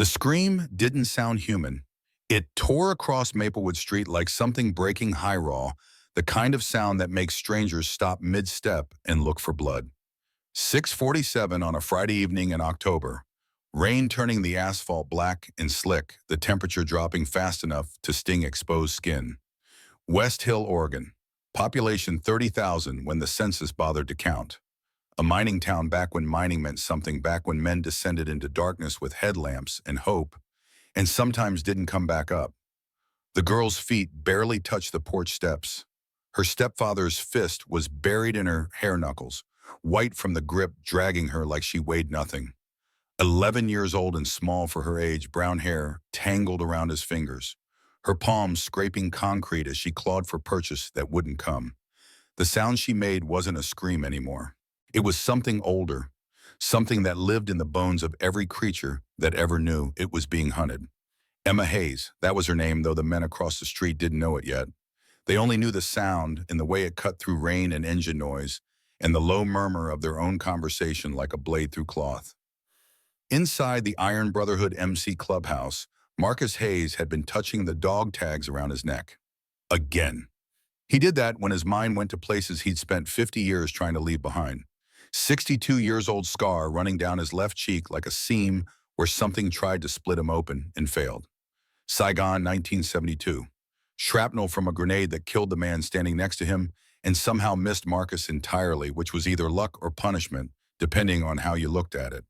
The scream didn't sound human. It tore across Maplewood Street like something breaking high raw, the kind of sound that makes strangers stop mid-step and look for blood. 6:47 on a Friday evening in October. Rain turning the asphalt black and slick, the temperature dropping fast enough to sting exposed skin. West Hill, Oregon. Population 30,000 when the census bothered to count. A mining town back when mining meant something, back when men descended into darkness with headlamps and hope, and sometimes didn't come back up. The girl's feet barely touched the porch steps. Her stepfather's fist was buried in her hair knuckles, white from the grip dragging her like she weighed nothing. 11 years old and small for her age, brown hair tangled around his fingers. Her palms scraping concrete as she clawed for purchase that wouldn't come. The sound she made wasn't a scream anymore. It was something older, something that lived in the bones of every creature that ever knew it was being hunted. Emma Hayes, that was her name, though the men across the street didn't know it yet. They only knew the sound and the way it cut through rain and engine noise, and the low murmur of their own conversation like a blade through cloth. Inside the Iron Brotherhood MC clubhouse, Marcus Hayes had been touching the dog tags around his neck. Again. He did that when his mind went to places he'd spent 50 years trying to leave behind. 62-year-old scar running down his left cheek like a seam where something tried to split him open and failed. Saigon, 1972. Shrapnel from a grenade that killed the man standing next to him and somehow missed Marcus entirely, which was either luck or punishment, depending on how you looked at it.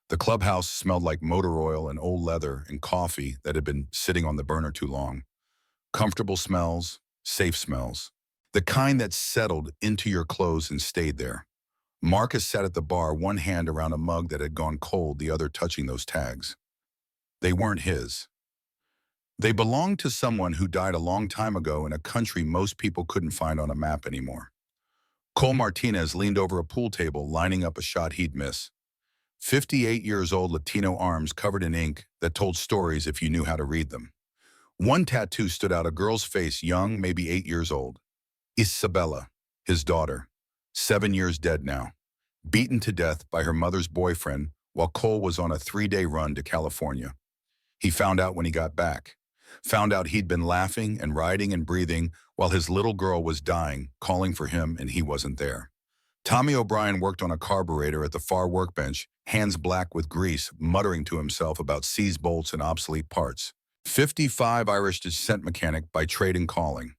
The clubhouse smelled like motor oil and old leather and coffee that had been sitting on the burner too long. Comfortable smells, safe smells. The kind that settled into your clothes and stayed there. Marcus sat at the bar, one hand around a mug that had gone cold, the other touching those tags. They weren't his. They belonged to someone who died a long time ago in a country most people couldn't find on a map anymore. Cole Martinez leaned over a pool table, lining up a shot he'd miss. 58 years old, Latino arms covered in ink that told stories if you knew how to read them. One tattoo stood out, a girl's face, young, maybe 8 years old. Isabella, his daughter, 7 years dead now, beaten to death by her mother's boyfriend while Cole was on a 3-day run to California. He found out when he got back. Found out he'd been laughing and riding and breathing while his little girl was dying, calling for him, and he wasn't there. Tommy O'Brien worked on a carburetor at the far workbench, hands black with grease, muttering to himself about seized bolts and obsolete parts. 55 Irish descent mechanic by trade and calling.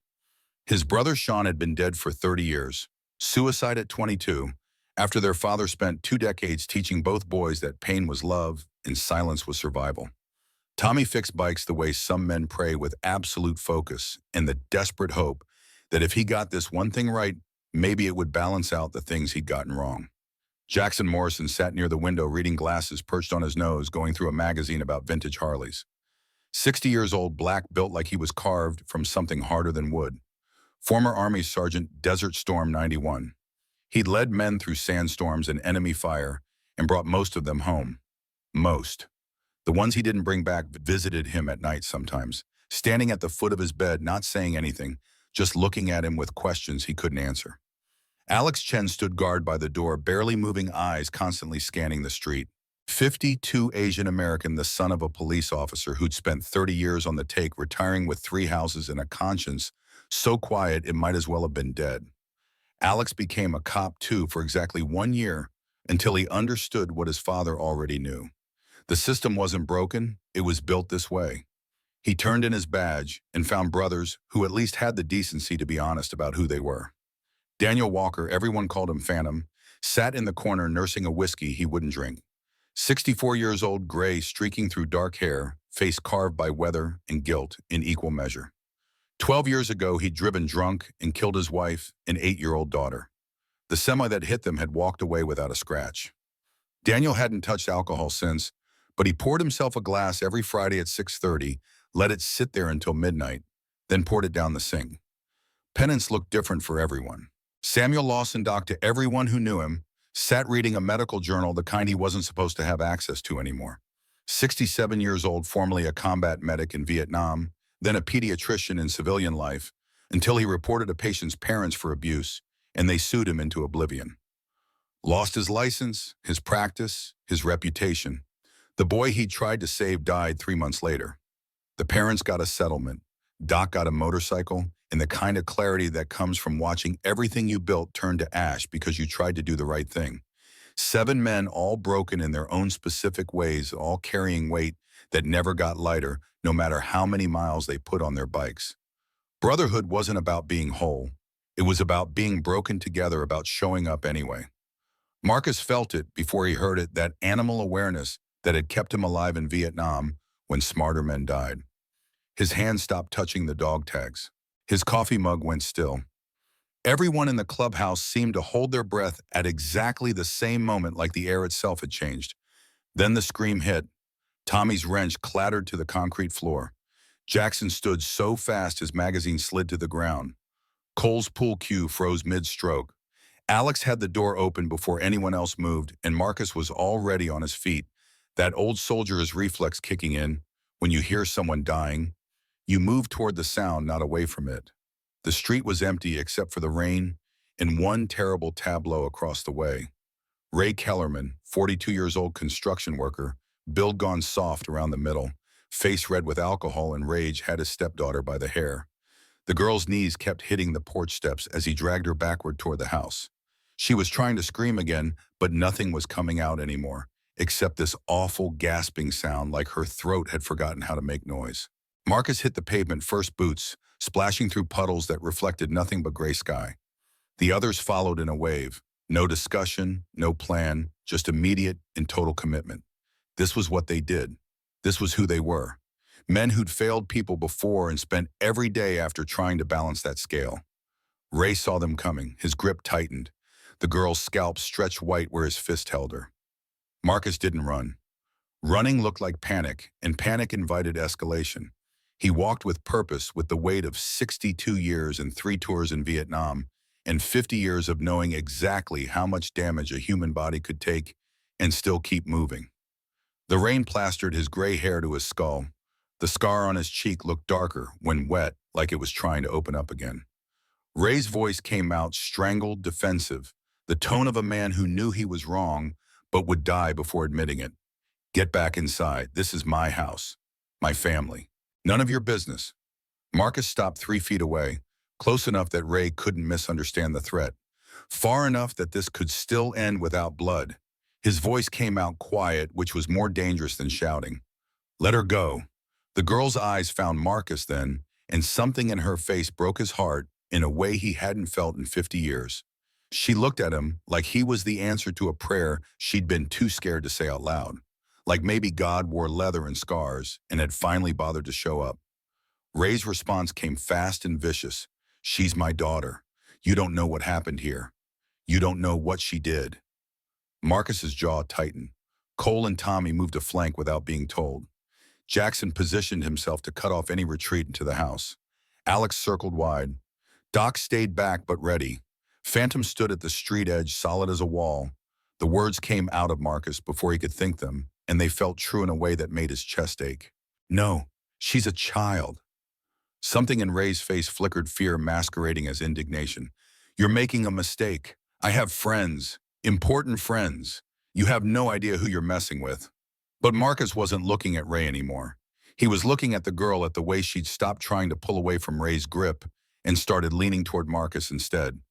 His brother Sean had been dead for 30 years. Suicide at 22, after their father spent 2 decades teaching both boys that pain was love and silence was survival. Tommy fixed bikes the way some men pray, with absolute focus and the desperate hope that if he got this one thing right, maybe it would balance out the things he'd gotten wrong. Jackson Morrison sat near the window reading, glasses perched on his nose, going through a magazine about vintage Harleys. 60 years old, black, built like he was carved from something harder than wood. Former Army Sergeant, Desert Storm 91. He'd led men through sandstorms and enemy fire and brought most of them home. Most. The ones he didn't bring back visited him at night sometimes, standing at the foot of his bed, not saying anything, just looking at him with questions he couldn't answer. Alex Chen stood guard by the door, barely moving, eyes constantly scanning the street. 52 Asian American, the son of a police officer who'd spent 30 years on the take, retiring with 3 houses and a conscience so quiet it might as well have been dead. Alex became a cop too for exactly 1 year until he understood what his father already knew. The system wasn't broken, it was built this way. He turned in his badge and found brothers who at least had the decency to be honest about who they were. Daniel Walker, everyone called him Phantom, sat in the corner nursing a whiskey he wouldn't drink. 64 years old, gray streaking through dark hair, face carved by weather and guilt in equal measure. 12 years ago, he'd driven drunk and killed his wife and 8-year-old daughter. The semi that hit them had walked away without a scratch. Daniel hadn't touched alcohol since, but he poured himself a glass every Friday at 6:30, let it sit there until midnight, then poured it down the sink. Penance looked different for everyone. Samuel Lawson, to everyone who knew him, sat reading a medical journal, the kind he wasn't supposed to have access to anymore. 67 years old, formerly a combat medic in Vietnam, then a pediatrician in civilian life, until he reported a patient's parents for abuse, and they sued him into oblivion. Lost his license, his practice, his reputation. The boy he tried to save died 3 months later. The parents got a settlement. Doc got a motorcycle, and the kind of clarity that comes from watching everything you built turn to ash because you tried to do the right thing. 7 men, all broken in their own specific ways, all carrying weight that never got lighter, no matter how many miles they put on their bikes. Brotherhood wasn't about being whole. It was about being broken together, about showing up anyway. Marcus felt it before he heard it, that animal awareness that had kept him alive in Vietnam when smarter men died. His hand stopped touching the dog tags. His coffee mug went still. Everyone in the clubhouse seemed to hold their breath at exactly the same moment, like the air itself had changed. Then the scream hit. Tommy's wrench clattered to the concrete floor. Jackson stood so fast his magazine slid to the ground. Cole's pool cue froze mid-stroke. Alex had the door open before anyone else moved, and Marcus was already on his feet. That old soldier's reflex kicking in. When you hear someone dying, you move toward the sound, not away from it. The street was empty except for the rain and one terrible tableau across the way. Ray Kellerman, 42 years old construction worker, build gone soft around the middle, face red with alcohol and rage, had his stepdaughter by the hair. The girl's knees kept hitting the porch steps as he dragged her backward toward the house. She was trying to scream again, but nothing was coming out anymore, except this awful gasping sound, like her throat had forgotten how to make noise. Marcus hit the pavement, first boots, splashing through puddles that reflected nothing but gray sky. The others followed in a wave. No discussion, no plan, just immediate and total commitment. This was what they did. This was who they were. Men who'd failed people before and spent every day after trying to balance that scale. Ray saw them coming. His grip tightened. The girl's scalp stretched white where his fist held her. Marcus didn't run. Running looked like panic, and panic invited escalation. He walked with purpose, with the weight of 62 years and 3 tours in Vietnam, and 50 years of knowing exactly how much damage a human body could take and still keep moving. The rain plastered his gray hair to his skull. The scar on his cheek looked darker when wet, like it was trying to open up again. Ray's voice came out strangled, defensive, the tone of a man who knew he was wrong, but would die before admitting it. Get back inside. This is my house, my family. None of your business. Marcus stopped 3 feet away, close enough that Ray couldn't misunderstand the threat, far enough that this could still end without blood. His voice came out quiet, which was more dangerous than shouting. Let her go. The girl's eyes found Marcus then, and something in her face broke his heart in a way he hadn't felt in 50 years. She looked at him like he was the answer to a prayer she'd been too scared to say out loud. Like maybe God wore leather and scars and had finally bothered to show up. Ray's response came fast and vicious. She's my daughter. You don't know what happened here. You don't know what she did. Marcus's jaw tightened. Cole and Tommy moved to flank without being told. Jackson positioned himself to cut off any retreat into the house. Alex circled wide. Doc stayed back but ready. Phantom stood at the street edge, solid as a wall. The words came out of Marcus before he could think them, and they felt true in a way that made his chest ache. No, she's a child. Something in Ray's face flickered, fear masquerading as indignation. You're making a mistake. I have friends, important friends. You have no idea who you're messing with. But Marcus wasn't looking at Ray anymore. He was looking at the girl, at the way she'd stopped trying to pull away from Ray's grip and started leaning toward Marcus instead.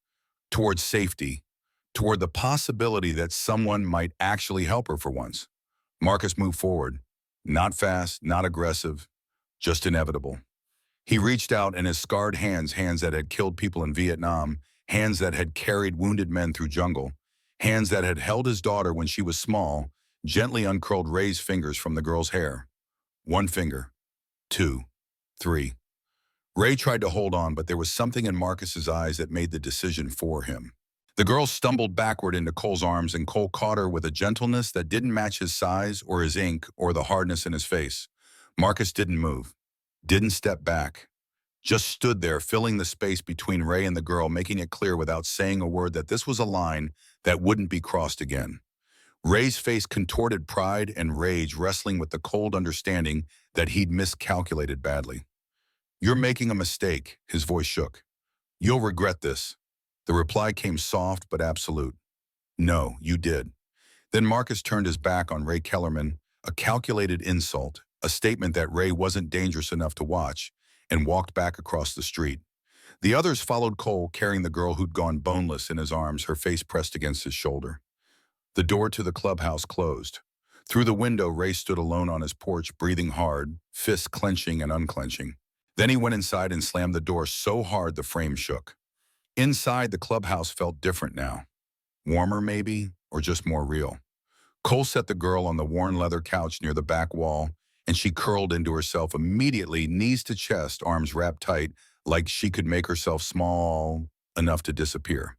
Toward safety. Toward the possibility that someone might actually help her for once. Marcus moved forward. Not fast, not aggressive, just inevitable. He reached out, and his scarred hands that had killed people in Vietnam, hands that had carried wounded men through jungle, hands that had held his daughter when she was small, gently uncurled Ray's fingers from the girl's hair. 1 finger. 2. 3. Ray tried to hold on, but there was something in Marcus's eyes that made the decision for him. The girl stumbled backward into Cole's arms, and Cole caught her with a gentleness that didn't match his size or his ink or the hardness in his face. Marcus didn't move, didn't step back, just stood there, filling the space between Ray and the girl, making it clear without saying a word that this was a line that wouldn't be crossed again. Ray's face contorted, pride and rage wrestling with the cold understanding that he'd miscalculated badly. You're making a mistake, his voice shook. You'll regret this. The reply came soft but absolute. No, you did. Then Marcus turned his back on Ray Kellerman, a calculated insult, a statement that Ray wasn't dangerous enough to watch, and walked back across the street. The others followed Cole, carrying the girl who'd gone boneless in his arms, her face pressed against his shoulder. The door to the clubhouse closed. Through the window, Ray stood alone on his porch, breathing hard, fists clenching and unclenching. Then he went inside and slammed the door so hard the frame shook. Inside, the clubhouse felt different now. Warmer, maybe, or just more real. Cole set the girl on the worn leather couch near the back wall, and she curled into herself immediately, knees to chest, arms wrapped tight, like she could make herself small enough to disappear.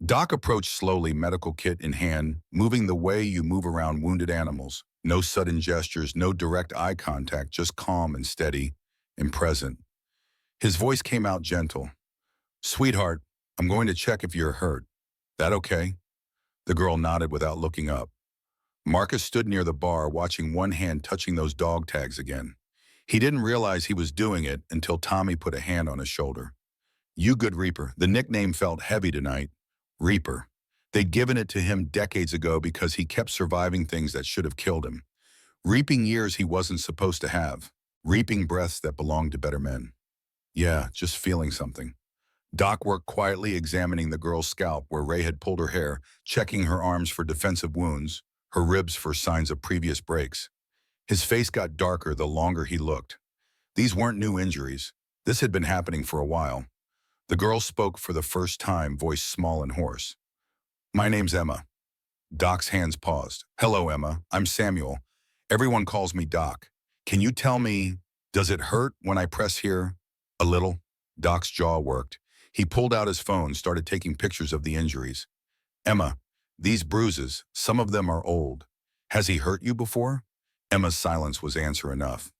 Doc approached slowly, medical kit in hand, moving the way you move around wounded animals. No sudden gestures, no direct eye contact, just calm and steady and present. His voice came out gentle. "Sweetheart, I'm going to check if you're hurt. That okay?" The girl nodded without looking up. Marcus stood near the bar, watching one hand touching those dog tags again. He didn't realize he was doing it until Tommy put a hand on his shoulder. "You good Reaper." The nickname felt heavy tonight. Reaper. They'd given it to him decades ago because he kept surviving things that should have killed him. Reaping years he wasn't supposed to have. Reaping breaths that belonged to better men. "Yeah, just feeling something." Doc worked quietly, examining the girl's scalp where Ray had pulled her hair, checking her arms for defensive wounds, her ribs for signs of previous breaks. His face got darker the longer he looked. These weren't new injuries. This had been happening for a while. The girl spoke for the first time, voice small and hoarse. "My name's Emma." Doc's hands paused. "Hello, Emma. I'm Samuel. Everyone calls me Doc. Can you tell me, does it hurt when I press here?" "A little." Doc's jaw worked. He pulled out his phone, started taking pictures of the injuries. "Emma, these bruises, some of them are old. Has he hurt you before?" Emma's silence was answer enough.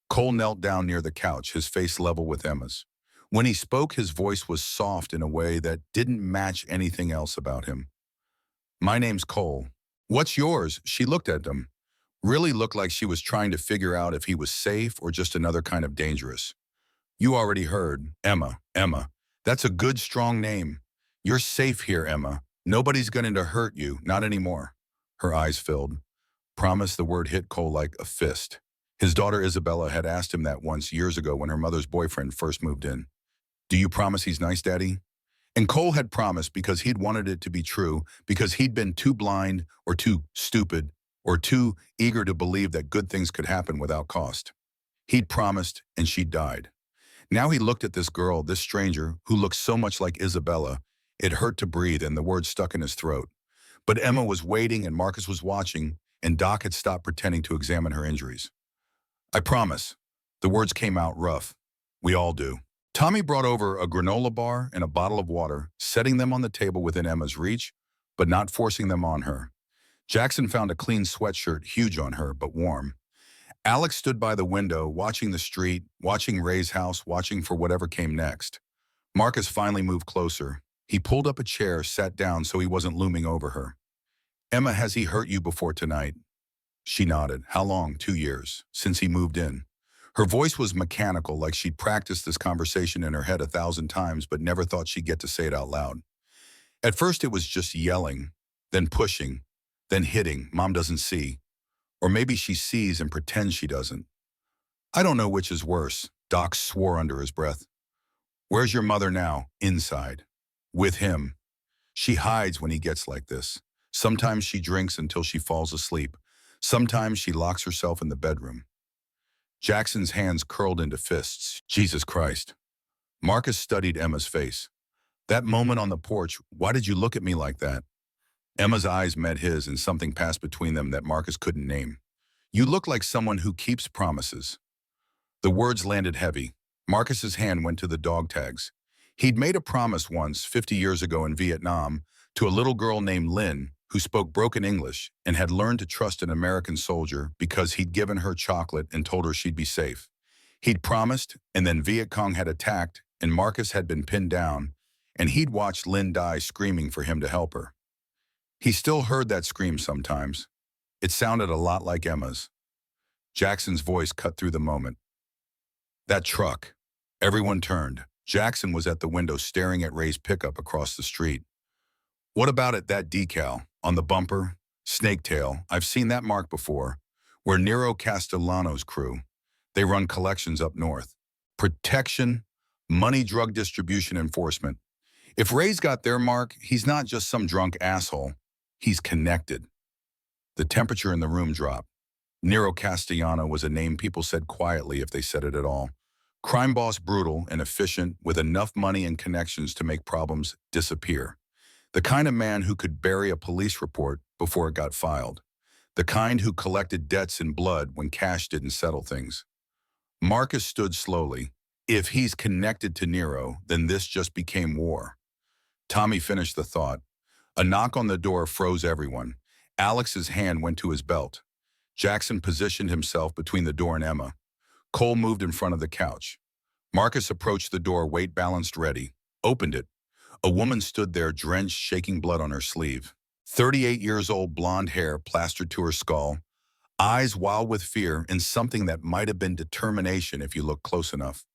Cole knelt down near the couch, his face level with Emma's. When he spoke, his voice was soft in a way that didn't match anything else about him. "My name's Cole." "What's yours?" She looked at him. Really looked like she was trying to figure out if he was safe or just another kind of dangerous. "You already heard. Emma. Emma. That's a good, strong name. You're safe here, Emma. Nobody's going to hurt you, not anymore." Her eyes filled. Promise. The word hit Cole like a fist. His daughter Isabella had asked him that once years ago when her mother's boyfriend first moved in. "Do you promise he's nice, Daddy?" And Cole had promised because he'd wanted it to be true, because he'd been too blind or too stupid or too eager to believe that good things could happen without cost. He'd promised, and she died. Now he looked at this girl, this stranger, who looked so much like Isabella. It hurt to breathe, and the words stuck in his throat. But Emma was waiting, and Marcus was watching, and Doc had stopped pretending to examine her injuries. "I promise." The words came out rough. "We all do." Tommy brought over a granola bar and a bottle of water, setting them on the table within Emma's reach, but not forcing them on her. Jackson found a clean sweatshirt, huge on her, but warm. Alex stood by the window, watching the street, watching Ray's house, watching for whatever came next. Marcus finally moved closer. He pulled up a chair, sat down so he wasn't looming over her. "Emma, has he hurt you before tonight?" She nodded. "How long?" "2 years. Since he moved in." Her voice was mechanical, like she'd practiced this conversation in her head 1,000 times, but never thought she'd get to say it out loud. At first it was just yelling, then pushing, then hitting. Mom doesn't see. Or maybe she sees and pretends she doesn't. "I don't know which is worse." Doc swore under his breath. "Where's your mother now?" "Inside. With him. She hides when he gets like this. Sometimes she drinks until she falls asleep. Sometimes she locks herself in the bedroom." Jackson's hands curled into fists. "Jesus Christ." Marcus studied Emma's face. "That moment on the porch, why did you look at me like that?" Emma's eyes met his, and something passed between them that Marcus couldn't name. "You look like someone who keeps promises." The words landed heavy. Marcus's hand went to the dog tags. He'd made a promise once, 50 years ago in Vietnam, to a little girl named Lynn, who spoke broken English and had learned to trust an American soldier because he'd given her chocolate and told her she'd be safe. He'd promised, and then Viet Cong had attacked, and Marcus had been pinned down, and he'd watched Lynn die screaming for him to help her. He still heard that scream sometimes. It sounded a lot like Emma's. Jackson's voice cut through the moment. "That truck." Everyone turned. Jackson was at the window staring at Ray's pickup across the street. "What about it, that decal? On the bumper? Snaketail. I've seen that mark before. We're Nero Castellano's crew. They run collections up north. Protection, money drug distribution enforcement. If Ray's got their mark, he's not just some drunk asshole. He's connected. The temperature in the room dropped. Nero Castellano was a name people said quietly if they said it at all. Crime boss, brutal and efficient, with enough money and connections to make problems disappear. The kind of man who could bury a police report before it got filed. The kind who collected debts in blood when cash didn't settle things. Marcus stood slowly. If he's connected to Nero, then this just became war. Tommy finished the thought. A knock on the door froze everyone. Alex's hand went to his belt. Jackson positioned himself between the door and Emma. Cole moved in front of the couch. Marcus approached the door, weight balanced ready. Opened it. A woman stood there, drenched, shaking blood on her sleeve. 38 years old, blonde hair plastered to her skull. Eyes wild with fear and something that might have been determination if you looked close enough.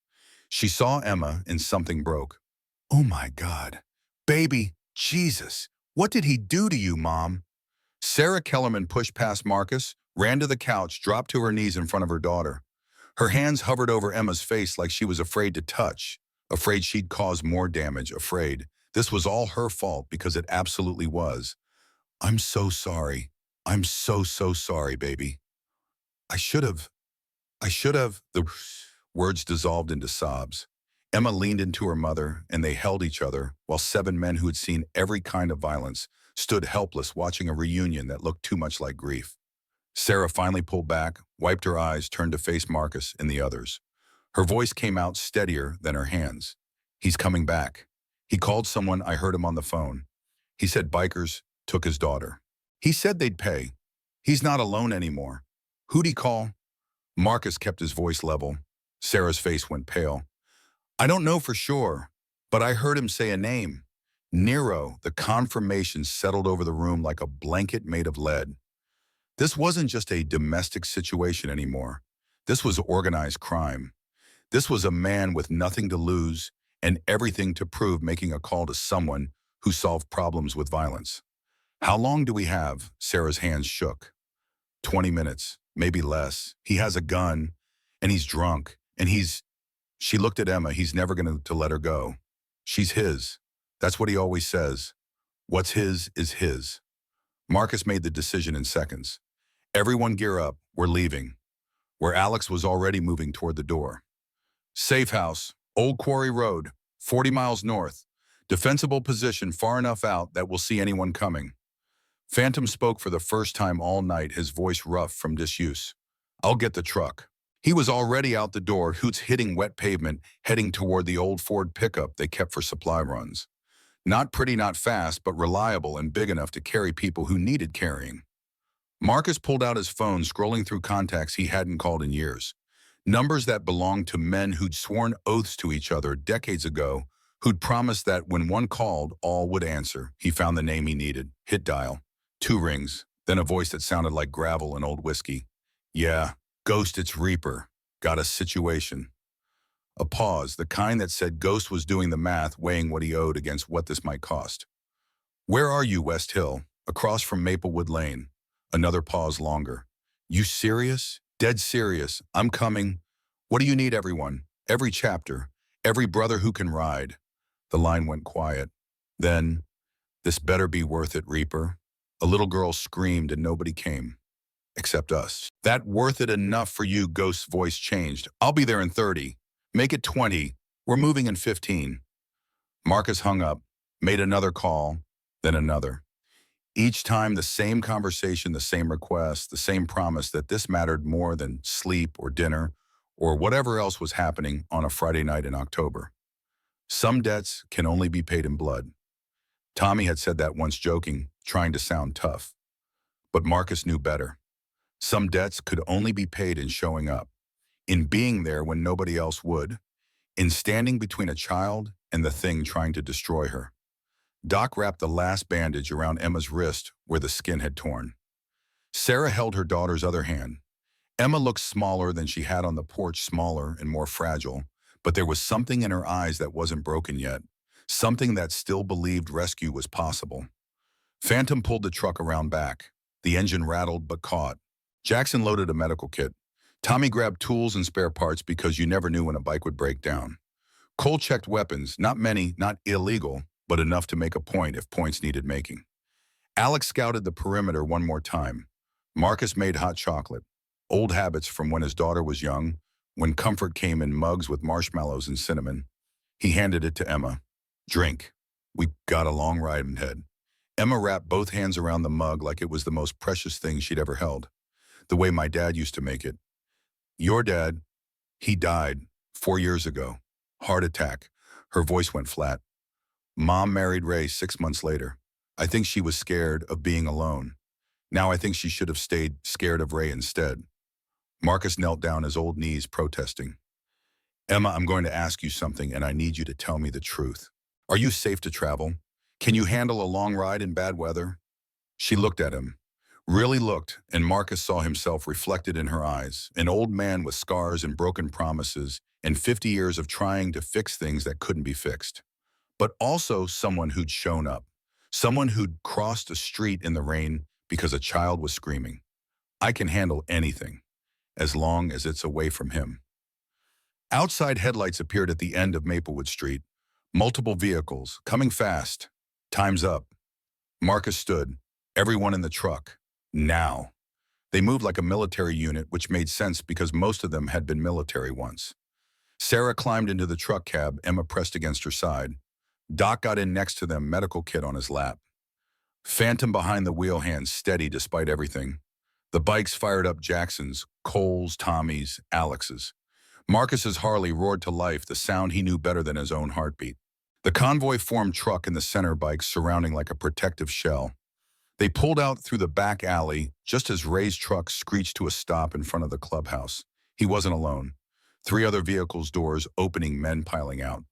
She saw Emma and something broke. Oh my God. Baby, Jesus, what did he do to you, Mom? Sarah Kellerman pushed past Marcus, ran to the couch, dropped to her knees in front of her daughter. Her hands hovered over Emma's face like she was afraid to touch, afraid she'd cause more damage, afraid this was all her fault because it absolutely was. I'm so sorry. I'm so sorry, baby. I should have. The words dissolved into sobs. Emma leaned into her mother, and they held each other, while 7 men who had seen every kind of violence stood helpless watching a reunion that looked too much like grief. Sarah finally pulled back, wiped her eyes, turned to face Marcus and the others. Her voice came out steadier than her hands. He's coming back. He called someone, I heard him on the phone. He said bikers took his daughter. He said they'd pay. He's not alone anymore. Who'd he call? Marcus kept his voice level. Sarah's face went pale. I don't know for sure, but I heard him say a name. Nero. The confirmation settled over the room like a blanket made of lead. This wasn't just a domestic situation anymore. This was organized crime. This was a man with nothing to lose and everything to prove, making a call to someone who solved problems with violence. How long do we have? Sarah's hands shook. 20 minutes, maybe less. He has a gun, and he's drunk, and She looked at Emma. He's never going to let her go. She's his. That's what he always says. What's his is his. Marcus made the decision in seconds. Everyone gear up. We're leaving. Where Alex was already moving toward the door. Safe house, Old Quarry Road, 40 miles north. Defensible position far enough out that we'll see anyone coming. Phantom spoke for the first time all night, his voice rough from disuse. I'll get the truck. He was already out the door, hoots hitting wet pavement, heading toward the old Ford pickup they kept for supply runs. Not pretty, not fast, but reliable and big enough to carry people who needed carrying. Marcus pulled out his phone, scrolling through contacts he hadn't called in years. Numbers that belonged to men who'd sworn oaths to each other decades ago, who'd promised that when one called, all would answer. He found the name he needed, hit dial. 2 rings, then a voice that sounded like gravel and old whiskey. Yeah, Ghost, it's Reaper. Got a situation. A pause, the kind that said Ghost was doing the math, weighing what he owed against what this might cost. Where are you, West Hill? Across from Maplewood Lane. Another pause longer. You serious? Dead serious. I'm coming. What do you need, everyone? Every chapter. Every brother who can ride. The line went quiet. Then, this better be worth it, Reaper. A little girl screamed and nobody came. Except us. That worth it enough for you? Ghost's voice changed. I'll be there in 30. Make it 20. We're moving in 15. Marcus hung up, made another call, then another. Each time the same conversation, the same request, the same promise that this mattered more than sleep or dinner or whatever else was happening on a Friday night in October. Some debts can only be paid in blood. Tommy had said that once, joking, trying to sound tough. But Marcus knew better. Some debts could only be paid in showing up, in being there when nobody else would, in standing between a child and the thing trying to destroy her. Doc wrapped the last bandage around Emma's wrist where the skin had torn. Sarah held her daughter's other hand. Emma looked smaller than she had on the porch, smaller and more fragile, but there was something in her eyes that wasn't broken yet, something that still believed rescue was possible. Phantom pulled the truck around back. The engine rattled but caught. Jackson loaded a medical kit. Tommy grabbed tools and spare parts because you never knew when a bike would break down. Cole checked weapons, not many, not illegal, but enough to make a point if points needed making. Alex scouted the perimeter one more time. Marcus made hot chocolate. Old habits from when his daughter was young, when comfort came in mugs with marshmallows and cinnamon. He handed it to Emma. Drink. We got a long ride ahead. Emma wrapped both hands around the mug like it was the most precious thing she'd ever held. The way my dad used to make it. Your dad, he died 4 years ago. Heart attack. Her voice went flat. Mom married Ray 6 months later. I think she was scared of being alone. Now I think she should have stayed scared of Ray instead. Marcus knelt down, his old knees protesting. Emma, I'm going to ask you something and I need you to tell me the truth. Are you safe to travel? Can you handle a long ride in bad weather? She looked at him. Really looked, and Marcus saw himself reflected in her eyes, an old man with scars and broken promises and 50 years of trying to fix things that couldn't be fixed. But also someone who'd shown up, someone who'd crossed a street in the rain because a child was screaming. I can handle anything, as long as it's away from him. Outside headlights appeared at the end of Maplewood Street. Multiple vehicles, coming fast. Time's up. Marcus stood. Everyone in the truck. Now. They moved like a military unit, which made sense because most of them had been military once. Sarah climbed into the truck cab, Emma pressed against her side. Doc got in next to them, medical kit on his lap. Phantom behind the wheel, hands steady despite everything. The bikes fired up Jackson's, Cole's, Tommy's, Alex's. Marcus's Harley roared to life, the sound he knew better than his own heartbeat. The convoy formed truck and the center bikes surrounding like a protective shell. They pulled out through the back alley just as Ray's truck screeched to a stop in front of the clubhouse. He wasn't alone. 3 other vehicles' doors opening, men piling out.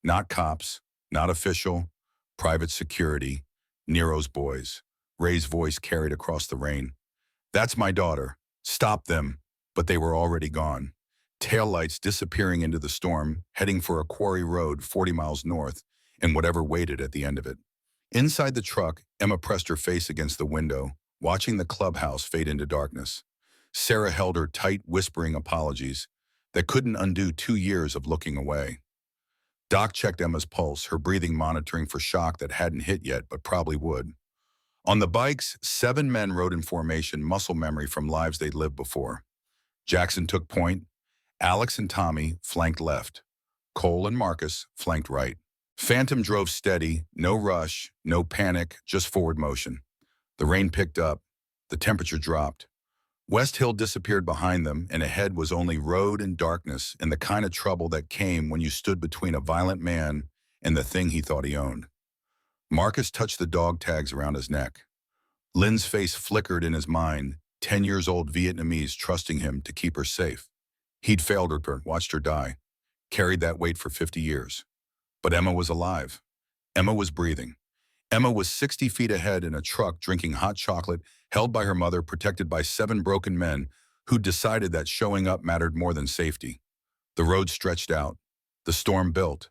Not cops, not official, private security, Nero's boys. Ray's voice carried across the rain. That's my daughter. Stop them. But they were already gone. Taillights disappearing into the storm, heading for a quarry road 40 miles north, and whatever waited at the end of it. Inside the truck, Emma pressed her face against the window, watching the clubhouse fade into darkness. Sarah held her tight, whispering apologies that couldn't undo 2 years of looking away. Doc checked Emma's pulse, her breathing monitoring for shock that hadn't hit yet but probably would. On the bikes, 7 men rode in formation, muscle memory from lives they'd lived before. Jackson took point. Alex and Tommy flanked left. Cole and Marcus flanked right. Phantom drove steady, no rush, no panic, just forward motion. The rain picked up. The temperature dropped. West Hill disappeared behind them, and ahead was only road and darkness and the kind of trouble that came when you stood between a violent man and the thing he thought he owned. Marcus touched the dog tags around his neck. Lynn's face flickered in his mind, 10-year-old Vietnamese trusting him to keep her safe. He'd failed her, watched her die, carried that weight for 50 years. But Emma was alive. Emma was breathing. Emma was 60 feet ahead in a truck drinking hot chocolate, held by her mother, protected by 7 broken men who'd decided that showing up mattered more than safety. The road stretched out. The storm built.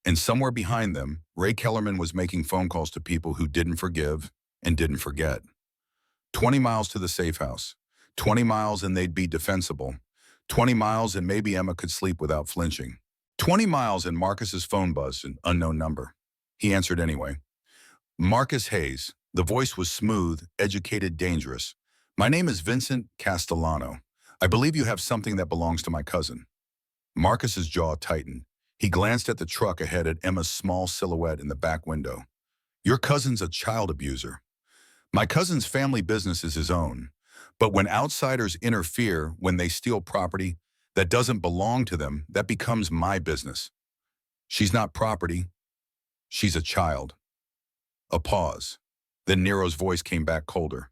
And somewhere behind them, Ray Kellerman was making phone calls to people who didn't forgive and didn't forget. 20 miles to the safe house. 20 miles and they'd be defensible. 20 miles and maybe Emma could sleep without flinching. 20 miles and Marcus's phone buzzed, an unknown number. He answered anyway. Marcus Hayes. The voice was smooth, educated, dangerous. My name is Vincent Castellano. I believe you have something that belongs to my cousin. Marcus's jaw tightened. He glanced at the truck ahead at Emma's small silhouette in the back window. Your cousin's a child abuser. My cousin's family business is his own. But when outsiders interfere, when they steal property that doesn't belong to them, that becomes my business. She's not property. She's a child. A pause. Then Nero's voice came back colder.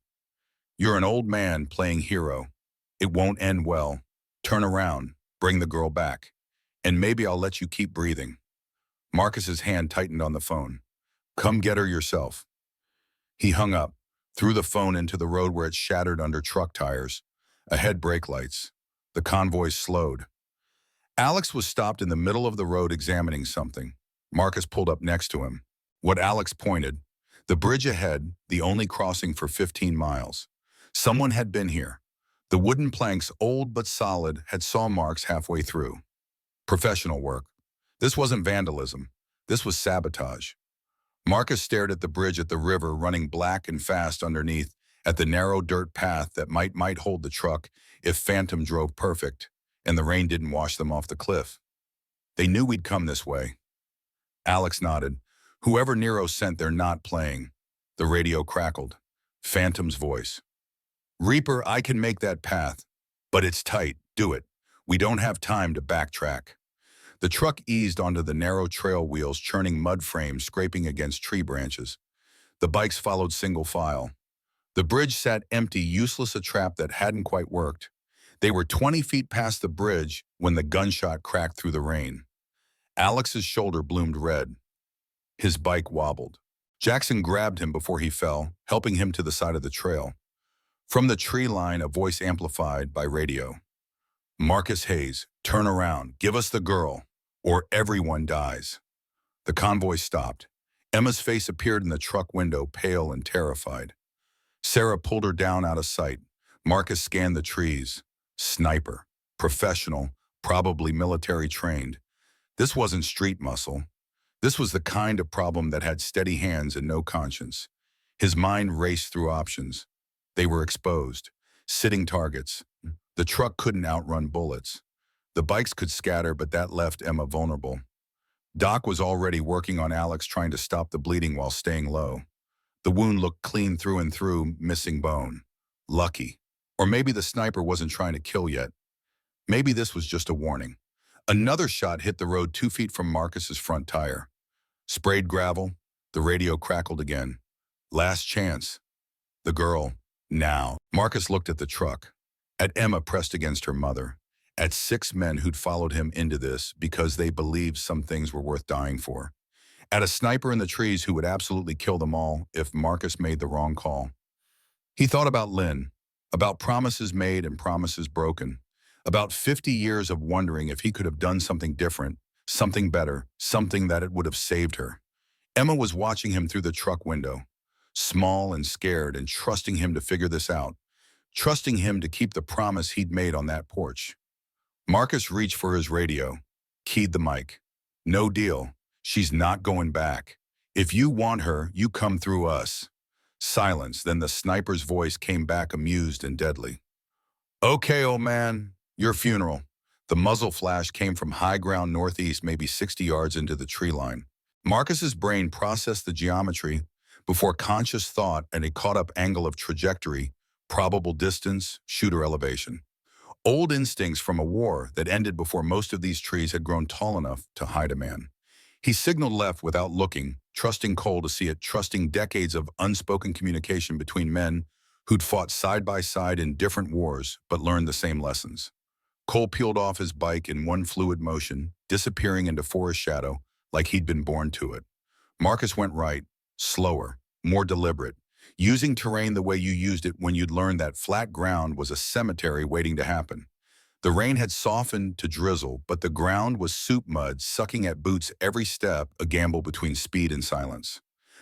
You're an old man playing hero. It won't end well. Turn around. Bring the girl back. And maybe I'll let you keep breathing. Marcus's hand tightened on the phone. Come get her yourself. He hung up, threw the phone into the road where it shattered under truck tires. Ahead, brake lights. The convoy slowed. Alex was stopped in the middle of the road examining something. Marcus pulled up next to him. What Alex pointed. The bridge ahead, the only crossing for 15 miles. Someone had been here. The wooden planks, old but solid, had saw marks halfway through. Professional work. This wasn't vandalism. This was sabotage. Marcus stared at the bridge at the river running black and fast underneath, at the narrow dirt path that might hold the truck if Phantom drove perfect and the rain didn't wash them off the cliff. They knew we'd come this way. Alex nodded. Whoever Nero sent, they're not playing. The radio crackled. Phantom's voice. Reaper, I can make that path, but it's tight. Do it. We don't have time to backtrack. The truck eased onto the narrow trail wheels, churning mud frames, scraping against tree branches. The bikes followed single file. The bridge sat empty, useless, a trap that hadn't quite worked. They were 20 feet past the bridge when the gunshot cracked through the rain. Alex's shoulder bloomed red. His bike wobbled. Jackson grabbed him before he fell, helping him to the side of the trail. From the tree line, a voice amplified by radio. Marcus Hayes, turn around, give us the girl, or everyone dies. The convoy stopped. Emma's face appeared in the truck window, pale and terrified. Sarah pulled her down out of sight. Marcus scanned the trees. Sniper. Professional. Probably military trained. This wasn't street muscle. This was the kind of problem that had steady hands and no conscience. His mind raced through options. They were exposed. Sitting targets. The truck couldn't outrun bullets. The bikes could scatter, but that left Emma vulnerable. Doc was already working on Alex, trying to stop the bleeding while staying low. The wound looked clean through and through, missing bone. Lucky. Or maybe the sniper wasn't trying to kill yet. Maybe this was just a warning. Another shot hit the road 2 feet from Marcus's front tire. Sprayed gravel. The radio crackled again. Last chance. The girl. Now. Marcus looked at the truck. At Emma pressed against her mother. At 6 men who'd followed him into this because they believed some things were worth dying for. At a sniper in the trees who would absolutely kill them all if Marcus made the wrong call. He thought about Lynn, about promises made and promises broken, about 50 years of wondering if he could have done something different, something better, something that it would have saved her. Emma was watching him through the truck window, small and scared, and trusting him to figure this out, trusting him to keep the promise he'd made on that porch. Marcus reached for his radio, keyed the mic. No deal. She's not going back. If you want her, you come through us. Silence, then the sniper's voice came back, amused and deadly. Okay, old man, your funeral. The muzzle flash came from high ground northeast, maybe 60 yards into the tree line. Marcus's brain processed the geometry before conscious thought and a caught-up angle of trajectory, probable distance, shooter elevation. Old instincts from a war that ended before most of these trees had grown tall enough to hide a man. He signaled left without looking, trusting Cole to see it, trusting decades of unspoken communication between men who'd fought side by side in different wars but learned the same lessons. Cole peeled off his bike in one fluid motion, disappearing into forest shadow like he'd been born to it. Marcus went right, slower, more deliberate, using terrain the way you used it when you'd learned that flat ground was a cemetery waiting to happen. The rain had softened to drizzle, but the ground was soup mud, sucking at boots every step, a gamble between speed and silence.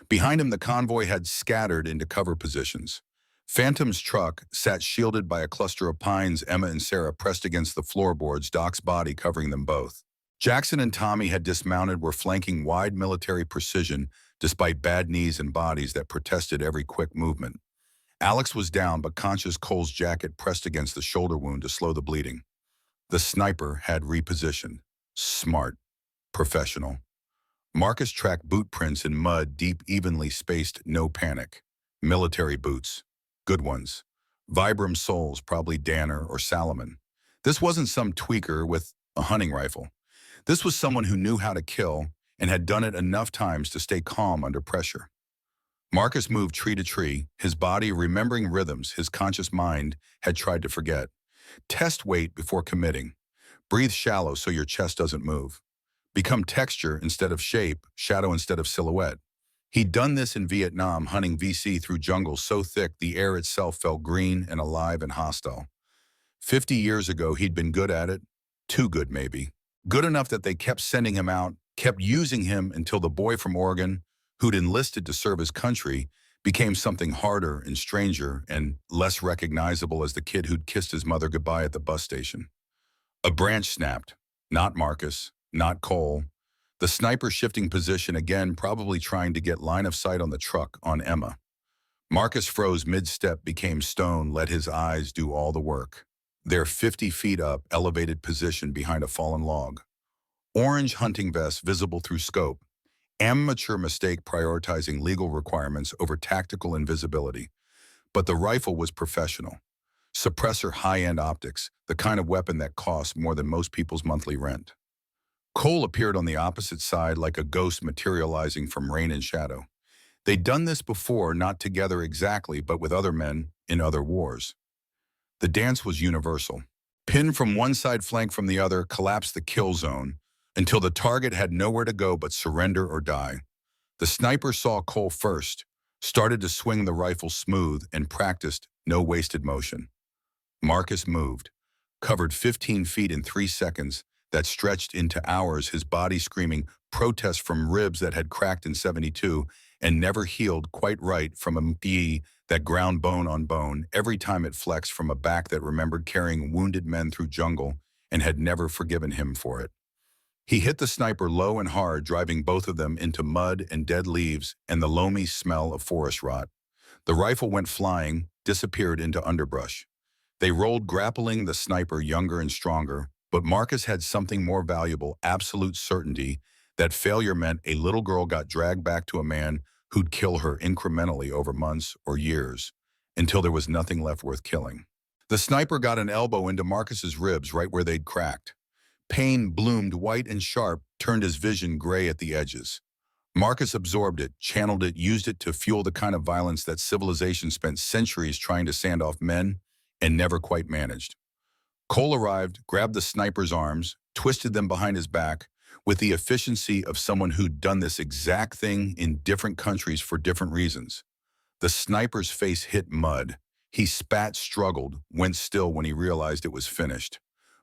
Behind him, the convoy had scattered into cover positions. Phantom's truck sat shielded by a cluster of pines. Emma and Sarah pressed against the floorboards, Doc's body covering them both. Jackson and Tommy had dismounted, were flanking wide military precision despite bad knees and bodies that protested every quick movement. Alex was down, but conscious, Cole's jacket pressed against the shoulder wound to slow the bleeding. The sniper had repositioned. Smart. Professional. Marcus tracked boot prints in mud, deep, evenly spaced, no panic. Military boots. Good ones. Vibram soles, probably Danner or Salomon. This wasn't some tweaker with a hunting rifle. This was someone who knew how to kill and had done it enough times to stay calm under pressure. Marcus moved tree to tree, his body remembering rhythms his conscious mind had tried to forget. Test weight before committing. Breathe shallow so your chest doesn't move. Become texture instead of shape, shadow instead of silhouette. He'd done this in Vietnam, hunting VC through jungles so thick the air itself felt green and alive and hostile. 50 years ago, he'd been good at it. Too good, maybe. Good enough that they kept sending him out, kept using him until the boy from Oregon, who'd enlisted to serve his country, became something harder and stranger and less recognizable as the kid who'd kissed his mother goodbye at the bus station. A branch snapped. Not Marcus, not Cole. The sniper shifting position again, probably trying to get line of sight on the truck on Emma. Marcus froze mid-step, became stone, let his eyes do all the work. They're 50 feet up, elevated position behind a fallen log. Orange hunting vest visible through scope. Amateur mistake prioritizing legal requirements over tactical invisibility. But the rifle was professional. Suppressor high-end optics, the kind of weapon that costs more than most people's monthly rent. Cole appeared on the opposite side like a ghost materializing from rain and shadow. They'd done this before, not together exactly, but with other men in other wars. The dance was universal. Pin from one side, flank from the other, collapsed the kill zone until the target had nowhere to go but surrender or die. The sniper saw Cole first, started to swing the rifle smooth, and practiced no wasted motion. Marcus moved, covered 15 feet in 3 seconds that stretched into hours, his body screaming protest from ribs that had cracked in 72 and never healed quite right, from a MD that ground bone on bone every time it flexed, from a back that remembered carrying wounded men through jungle and had never forgiven him for it. He hit the sniper low and hard, driving both of them into mud and dead leaves and the loamy smell of forest rot. The rifle went flying, disappeared into underbrush. They rolled, grappling the sniper, younger and stronger, but Marcus had something more valuable: absolute certainty that failure meant a little girl got dragged back to a man who'd kill her incrementally over months or years, until there was nothing left worth killing. The sniper got an elbow into Marcus's ribs right where they'd cracked. Pain bloomed white and sharp, turned his vision gray at the edges. Marcus absorbed it, channeled it, used it to fuel the kind of violence that civilization spent centuries trying to sand off men and never quite managed. Cole arrived, grabbed the sniper's arms, twisted them behind his back, with the efficiency of someone who'd done this exact thing in different countries for different reasons. The sniper's face hit mud. He spat, struggled, went still when he realized it was finished.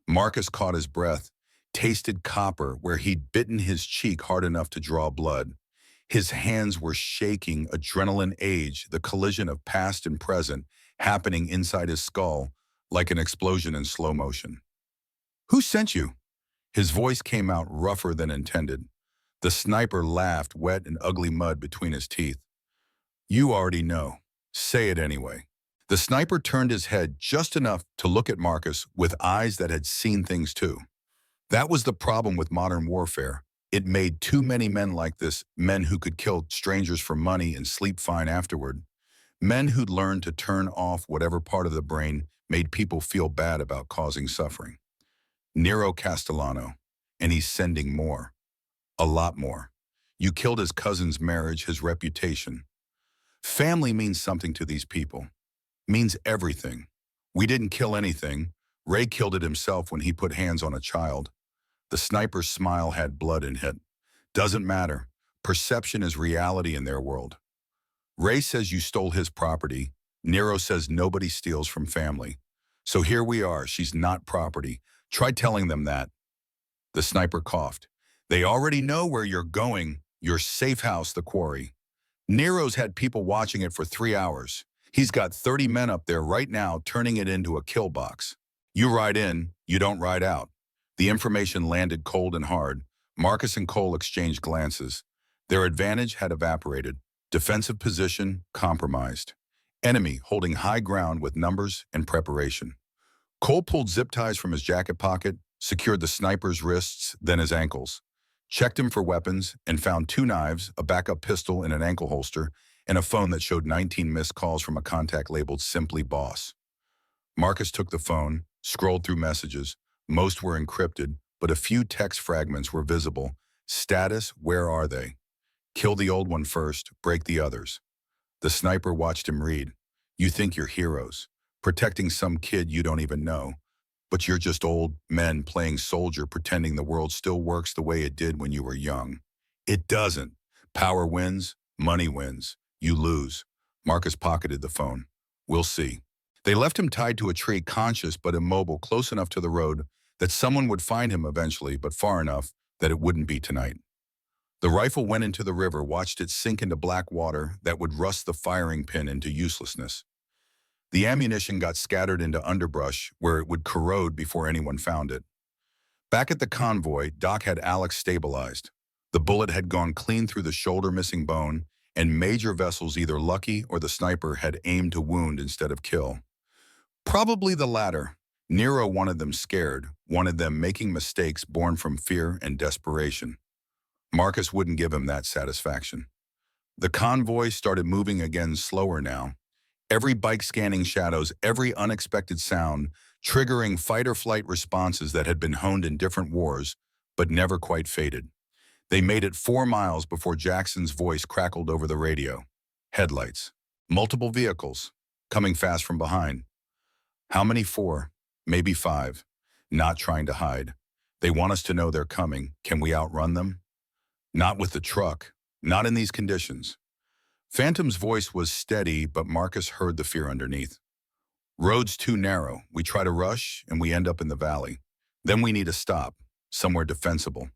Marcus caught his breath, tasted copper where he'd bitten his cheek hard enough to draw blood. His hands were shaking, adrenaline age, the collision of past and present, happening inside his skull like an explosion in slow motion. "Who sent you?" His voice came out rougher than intended. The sniper laughed, wet and ugly mud between his teeth. "You already know. Say it anyway." The sniper turned his head just enough to look at Marcus with eyes that had seen things too. That was the problem with modern warfare. It made too many men like this, men who could kill strangers for money and sleep fine afterward. Men who'd learned to turn off whatever part of the brain made people feel bad about causing suffering. Nero Castellano, and he's sending more. A lot more. You killed his cousin's marriage, his reputation. Family means something to these people. Means everything. We didn't kill anything. Ray killed it himself when he put hands on a child. The sniper's smile had blood in it. Doesn't matter. Perception is reality in their world. Ray says you stole his property. Nero says nobody steals from family. So here we are. She's not property. Try telling them that. The sniper coughed. They already know where you're going. Your safe house, the quarry. Nero's had people watching it for 3 hours. He's got 30 men up there right now turning it into a kill box. You ride in, you don't ride out. The information landed cold and hard. Marcus and Cole exchanged glances. Their advantage had evaporated. Defensive position compromised. Enemy holding high ground with numbers and preparation. Cole pulled zip ties from his jacket pocket, secured the sniper's wrists, then his ankles. Checked him for weapons and found 2 knives, a backup pistol in an ankle holster, and a phone that showed 19 missed calls from a contact labeled simply boss. Marcus took the phone, scrolled through messages. Most were encrypted, but a few text fragments were visible. Status, where are they? Kill the old one first, break the others. The sniper watched him read. You think you're heroes, protecting some kid you don't even know. But you're just old men playing soldier, pretending the world still works the way it did when you were young. It doesn't. Power wins, money wins. You lose. Marcus pocketed the phone. We'll see. They left him tied to a tree, conscious but immobile, close enough to the road that someone would find him eventually, but far enough that it wouldn't be tonight. The rifle went into the river, watched it sink into black water that would rust the firing pin into uselessness. The ammunition got scattered into underbrush where it would corrode before anyone found it. Back at the convoy, Doc had Alex stabilized. The bullet had gone clean through the shoulder, missing bone, and major vessels, either lucky or the sniper had aimed to wound instead of kill. Probably the latter. Nero wanted them scared, wanted them making mistakes born from fear and desperation. Marcus wouldn't give him that satisfaction. The convoy started moving again, slower now. Every bike scanning shadows, every unexpected sound, triggering fight-or-flight responses that had been honed in different wars, but never quite faded. They made it 4 miles before Jackson's voice crackled over the radio. Headlights. Multiple vehicles. Coming fast from behind. How many? 4. Maybe 5. Not trying to hide. They want us to know they're coming. Can we outrun them? Not with the truck. Not in these conditions. Phantom's voice was steady, but Marcus heard the fear underneath. Road's too narrow. We try to rush, and we end up in the valley. Then we need a stop, somewhere defensible.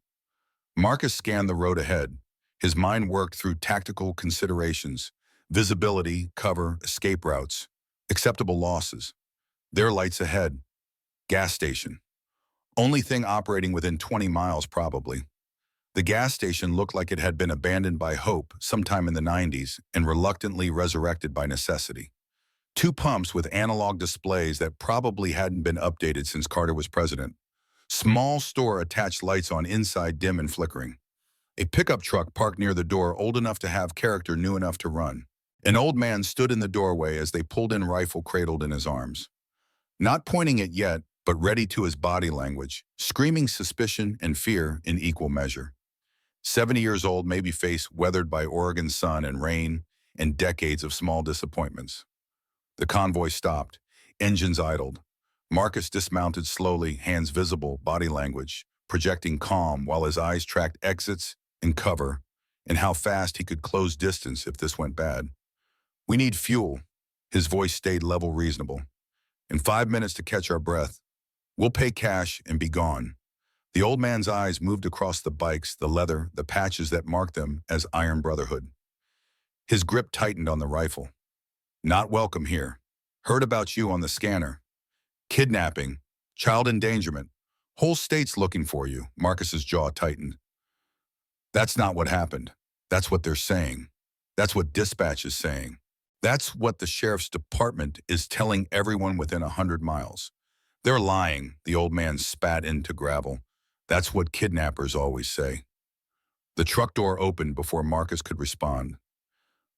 Marcus scanned the road ahead. His mind worked through tactical considerations, visibility, cover, escape routes, acceptable losses. There are lights ahead. Gas station. Only thing operating within 20 miles, probably. The gas station looked like it had been abandoned by hope sometime in the 90s and reluctantly resurrected by necessity. 2 pumps with analog displays that probably hadn't been updated since Carter was president. Small store attached lights on inside, dim and flickering. A pickup truck parked near the door, old enough to have character, new enough to run. An old man stood in the doorway as they pulled in, rifle cradled in his arms. Not pointing it yet, but ready to his body language, screaming suspicion and fear in equal measure. 70 years old, maybe, face weathered by Oregon sun and rain and decades of small disappointments. The convoy stopped, engines idled. Marcus dismounted slowly, hands visible, body language, projecting calm while his eyes tracked exits and cover and how fast he could close distance if this went bad. We need fuel. His voice stayed level, reasonable. In 5 minutes to catch our breath. We'll pay cash and be gone. The old man's eyes moved across the bikes, the leather, the patches that marked them as Iron Brotherhood. His grip tightened on the rifle. Not welcome here. Heard about you on the scanner. Kidnapping, child endangerment. Whole state's looking for you. Marcus's jaw tightened. That's not what happened. That's what they're saying. That's what dispatch is saying. That's what the sheriff's department is telling everyone within 100 miles. They're lying, the old man spat into gravel. That's what kidnappers always say. The truck door opened before Marcus could respond.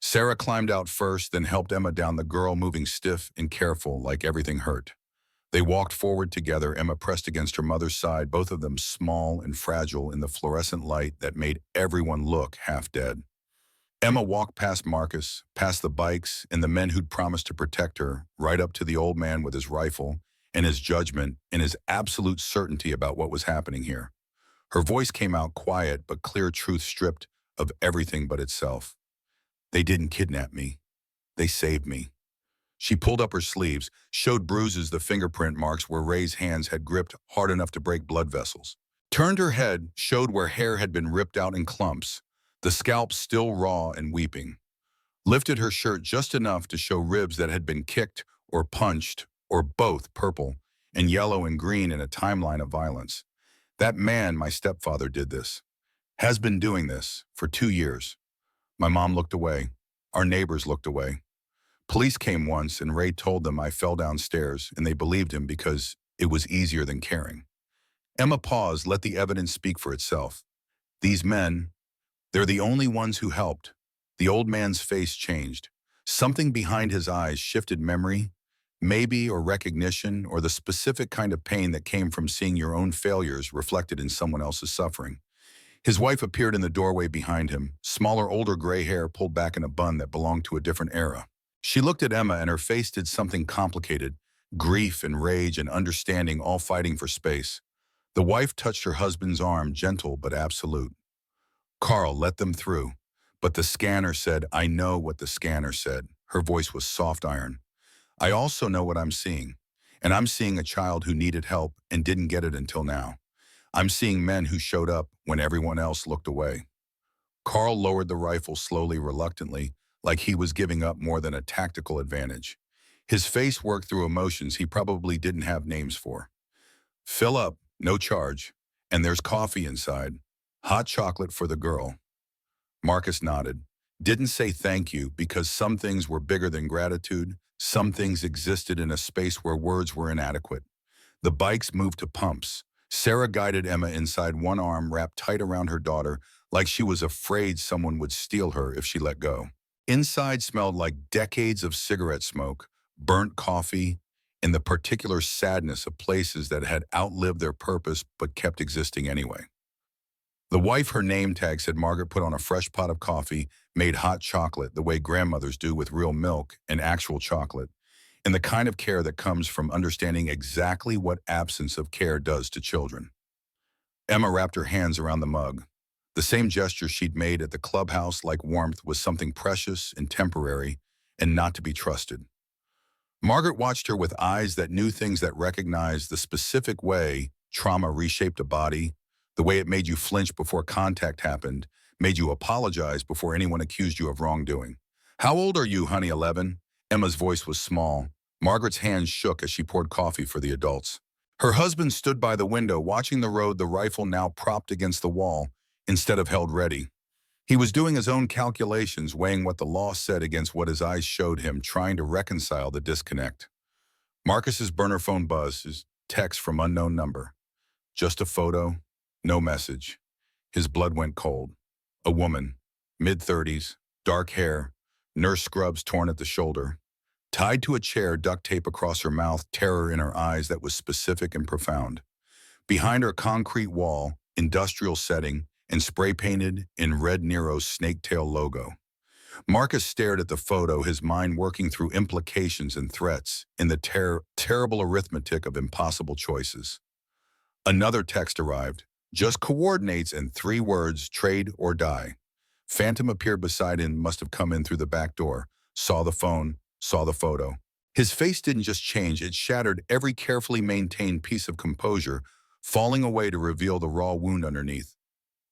Sarah climbed out first, then helped Emma down, the girl moving stiff and careful like everything hurt. They walked forward together, Emma pressed against her mother's side, both of them small and fragile in the fluorescent light that made everyone look half dead. Emma walked past Marcus, past the bikes and the men who'd promised to protect her, right up to the old man with his rifle and his judgment and his absolute certainty about what was happening here. Her voice came out quiet but clear, truth stripped of everything but itself. They didn't kidnap me. They saved me. She pulled up her sleeves, showed bruises, the fingerprint marks where Ray's hands had gripped hard enough to break blood vessels. Turned her head, showed where hair had been ripped out in clumps, the scalp still raw and weeping. Lifted her shirt just enough to show ribs that had been kicked or punched, or both, purple and yellow and green in a timeline of violence. That man, my stepfather, did this. Has been doing this for 2 years. My mom looked away. Our neighbors looked away. Police came once and Ray told them I fell downstairs, and they believed him because it was easier than caring. Emma paused, let the evidence speak for itself. These men, they're the only ones who helped. The old man's face changed. Something behind his eyes shifted, memory, maybe, or recognition, or the specific kind of pain that came from seeing your own failures reflected in someone else's suffering. His wife appeared in the doorway behind him, smaller, older, gray hair pulled back in a bun that belonged to a different era. She looked at Emma and her face did something complicated, grief and rage and understanding all fighting for space. The wife touched her husband's arm, gentle but absolute. Carl, let them through. But the scanner said, I know what the scanner said. Her voice was soft iron. I also know what I'm seeing. And I'm seeing a child who needed help and didn't get it until now. I'm seeing men who showed up when everyone else looked away. Carl lowered the rifle slowly, reluctantly, like he was giving up more than a tactical advantage. His face worked through emotions he probably didn't have names for. Fill up, no charge, and there's coffee inside. Hot chocolate for the girl. Marcus nodded. Didn't say thank you because some things were bigger than gratitude. Some things existed in a space where words were inadequate. The bikes moved to pumps. Sarah guided Emma inside, one arm wrapped tight around her daughter, like she was afraid someone would steal her if she let go. Inside smelled like decades of cigarette smoke, burnt coffee, and the particular sadness of places that had outlived their purpose but kept existing anyway. The wife her name tag said Margaret put on a fresh pot of coffee, made hot chocolate the way grandmothers do with real milk and actual chocolate, and the kind of care that comes from understanding exactly what absence of care does to children. Emma wrapped her hands around the mug. The same gesture she'd made at the clubhouse, like warmth, was something precious and temporary and not to be trusted. Margaret watched her with eyes that knew things, that recognized the specific way trauma reshaped a body, the way it made you flinch before contact happened, made you apologize before anyone accused you of wrongdoing. How old are you, honey? 11? Emma's voice was small. Margaret's hands shook as she poured coffee for the adults. Her husband stood by the window, watching the road, the rifle now propped against the wall instead of held ready. He was doing his own calculations, weighing what the law said against what his eyes showed him, trying to reconcile the disconnect. Marcus's burner phone buzzed, his text from unknown number. Just a photo, no message. His blood went cold. A woman, mid-30s, dark hair, nurse scrubs torn at the shoulder. Tied to a chair, duct tape across her mouth, terror in her eyes that was specific and profound. Behind her, concrete wall, industrial setting, and spray-painted in red Nero's snake-tail logo. Marcus stared at the photo, his mind working through implications and threats in the terrible arithmetic of impossible choices. Another text arrived. Just coordinates and 3 words, trade or die. Phantom appeared beside him, must have come in through the back door. Saw the phone, saw the photo. His face didn't just change, it shattered every carefully maintained piece of composure, falling away to reveal the raw wound underneath.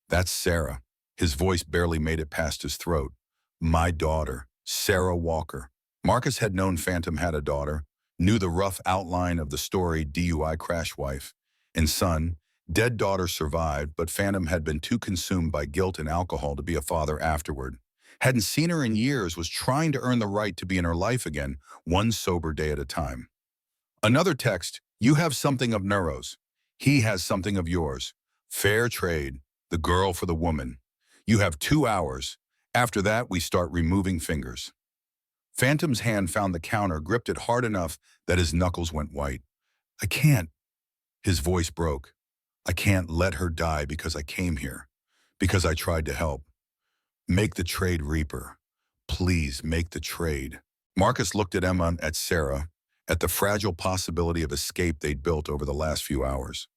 That's Sarah. His voice barely made it past his throat. My daughter, Sarah Walker. Marcus had known Phantom had a daughter, knew the rough outline of the story, DUI crash wife and son. Dead daughter survived, but Phantom had been too consumed by guilt and alcohol to be a father afterward. Hadn't seen her in years, was trying to earn the right to be in her life again, one sober day at a time. Another text, you have something of Nero's. He has something of yours. Fair trade, the girl for the woman. You have 2 hours. After that, we start removing fingers. Phantom's hand found the counter, gripped it hard enough that his knuckles went white. I can't. His voice broke. I can't let her die because I came here, because I tried to help. Make the trade, Reaper. Please make the trade. Marcus looked at Emma, at Sarah, at the fragile possibility of escape they'd built over the last few hours.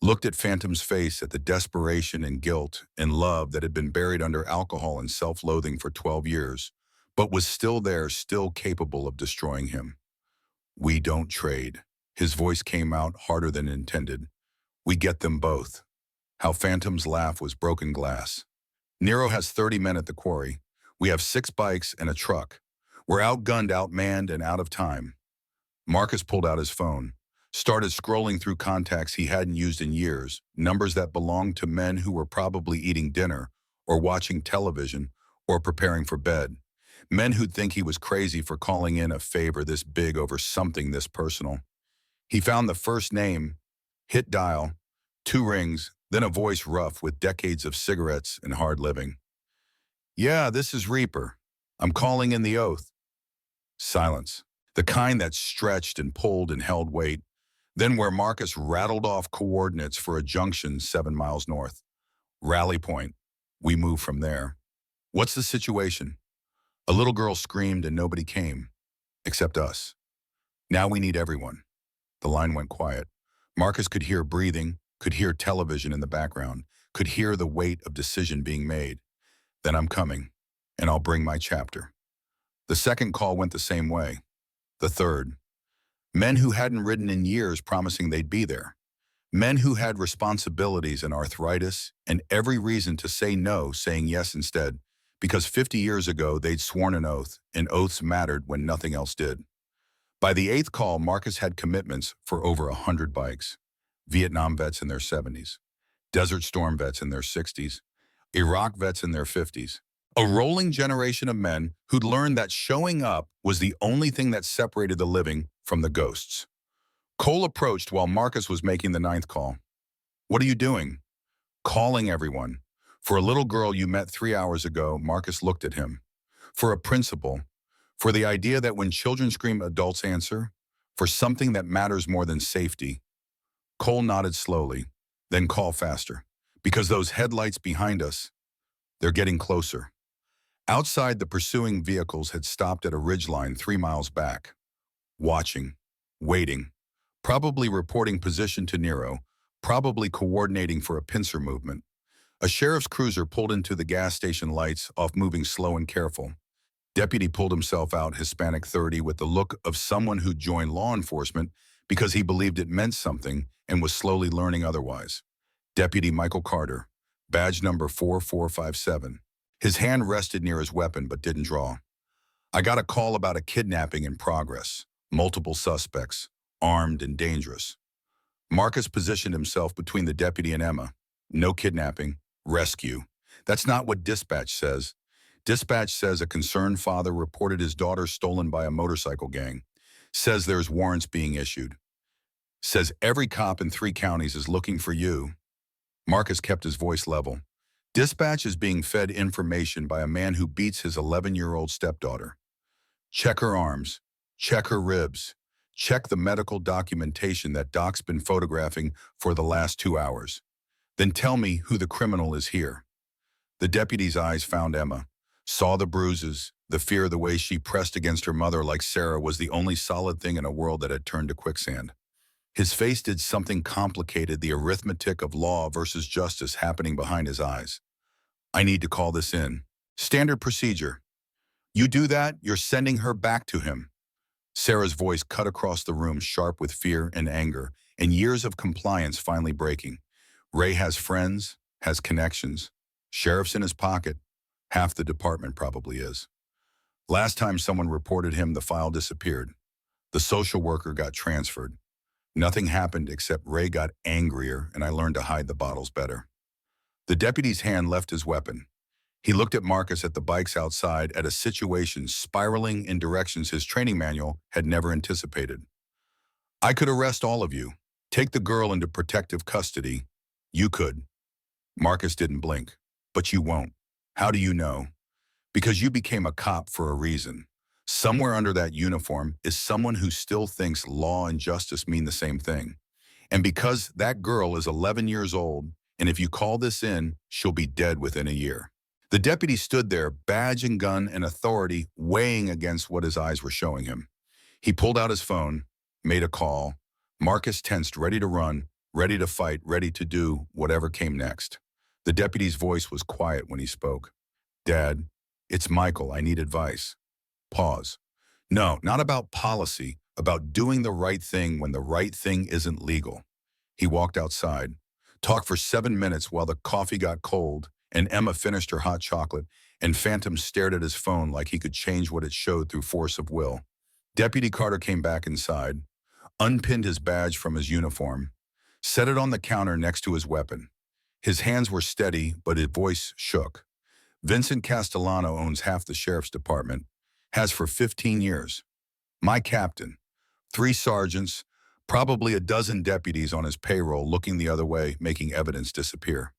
Looked at Phantom's face, at the desperation and guilt and love that had been buried under alcohol and self-loathing for 12 years, but was still there, still capable of destroying him. We don't trade. His voice came out harder than intended. We get them both. How Phantom's laugh was broken glass. Nero has 30 men at the quarry. We have 6 bikes and a truck. We're outgunned, outmanned, and out of time. Marcus pulled out his phone, started scrolling through contacts he hadn't used in years, numbers that belonged to men who were probably eating dinner or watching television or preparing for bed. Men who'd think he was crazy for calling in a favor this big over something this personal. He found the first name, hit dial, 2 rings, then a voice rough with decades of cigarettes and hard living. Yeah, this is Reaper. I'm calling in the oath. Silence, the kind that stretched and pulled and held weight. Then where Marcus rattled off coordinates for a junction 7 miles north. Rally point. We move from there. What's the situation? A little girl screamed and nobody came, except us. Now we need everyone. The line went quiet. Marcus could hear breathing, could hear television in the background, could hear the weight of decision being made. Then I'm coming, and I'll bring my chapter. The second call went the same way. The third. Men who hadn't ridden in years promising they'd be there. Men who had responsibilities and arthritis and every reason to say no, saying yes instead, because 50 years ago they'd sworn an oath, and oaths mattered when nothing else did. By the eighth call, Marcus had commitments for over 100 bikes. Vietnam vets in their 70s, Desert Storm vets in their 60s, Iraq vets in their 50s. A rolling generation of men who'd learned that showing up was the only thing that separated the living from the ghosts. Cole approached while Marcus was making the ninth call. "What are you doing?" "Calling everyone. For a little girl you met 3 hours ago," Marcus looked at him. "For a principle. For the idea that when children scream, adults answer. For something that matters more than safety." Cole nodded slowly. "Then call faster. Because those headlights behind us, they're getting closer." Outside, the pursuing vehicles had stopped at a ridgeline 3 miles back. Watching. Waiting. Probably reporting position to Nero. Probably coordinating for a pincer movement. A sheriff's cruiser pulled into the gas station lights, off moving slow and careful. Deputy pulled himself out, Hispanic 30, with the look of someone who joined law enforcement because he believed it meant something and was slowly learning otherwise. Deputy Michael Carter, badge number 4457. His hand rested near his weapon but didn't draw. "I got a call about a kidnapping in progress. Multiple suspects, armed and dangerous." Marcus positioned himself between the deputy and Emma. "No kidnapping. Rescue. That's not what dispatch says. Dispatch says a concerned father reported his daughter stolen by a motorcycle gang. Says there's warrants being issued. Says every cop in 3 counties is looking for you." Marcus kept his voice level. "Dispatch is being fed information by a man who beats his 11-year-old stepdaughter. Check her arms. Check her ribs. Check the medical documentation that Doc's been photographing for the last 2 hours. Then tell me who the criminal is here." The deputy's eyes found Emma. Saw the bruises, the fear, the way she pressed against her mother like Sarah was the only solid thing in a world that had turned to quicksand. His face did something complicated, the arithmetic of law versus justice happening behind his eyes. "I need to call this in. Standard procedure. You do that, you're sending her back to him." Sarah's voice cut across the room, sharp with fear and anger, and years of compliance finally breaking. "Ray has friends, has connections. Sheriff's in his pocket. Half the department probably is. Last time someone reported him, the file disappeared. The social worker got transferred. Nothing happened except Ray got angrier and I learned to hide the bottles better." The deputy's hand left his weapon. He looked at Marcus, at the bikes outside, at a situation spiraling in directions his training manual had never anticipated. "I could arrest all of you. Take the girl into protective custody. You could." Marcus didn't blink. "But you won't." "How do you know?" "Because you became a cop for a reason. Somewhere under that uniform is someone who still thinks law and justice mean the same thing. And because that girl is 11 years old, and if you call this in, she'll be dead within a year." The deputy stood there, badge and gun and authority weighing against what his eyes were showing him. He pulled out his phone, made a call. Marcus tensed, ready to run, ready to fight, ready to do whatever came next. The deputy's voice was quiet when he spoke. "Dad, it's Michael. I need advice." Pause. "No, not about policy, about doing the right thing when the right thing isn't legal." He walked outside, talked for 7 minutes while the coffee got cold, and Emma finished her hot chocolate, and Phantom stared at his phone like he could change what it showed through force of will. Deputy Carter came back inside, unpinned his badge from his uniform, set it on the counter next to his weapon. His hands were steady, but his voice shook. "Vincent Castellano owns half the sheriff's department, has for 15 years. My captain, 3 sergeants, probably a dozen deputies on his payroll looking the other way, making evidence disappear."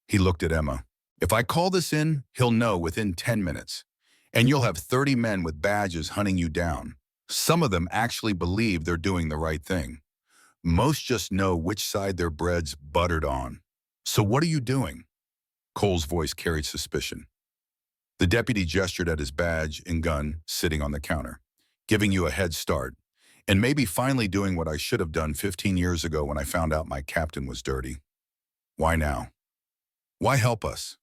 He looked at Emma. "If I call this in, he'll know within 10 minutes. And you'll have 30 men with badges hunting you down. Some of them actually believe they're doing the right thing. Most just know which side their bread's buttered on. So what are you doing?" Cole's voice carried suspicion. The deputy gestured at his badge and gun sitting on the counter. "Giving you a head start. And maybe finally doing what I should have done 15 years ago when I found out my captain was dirty." "Why now?" "Why help us?"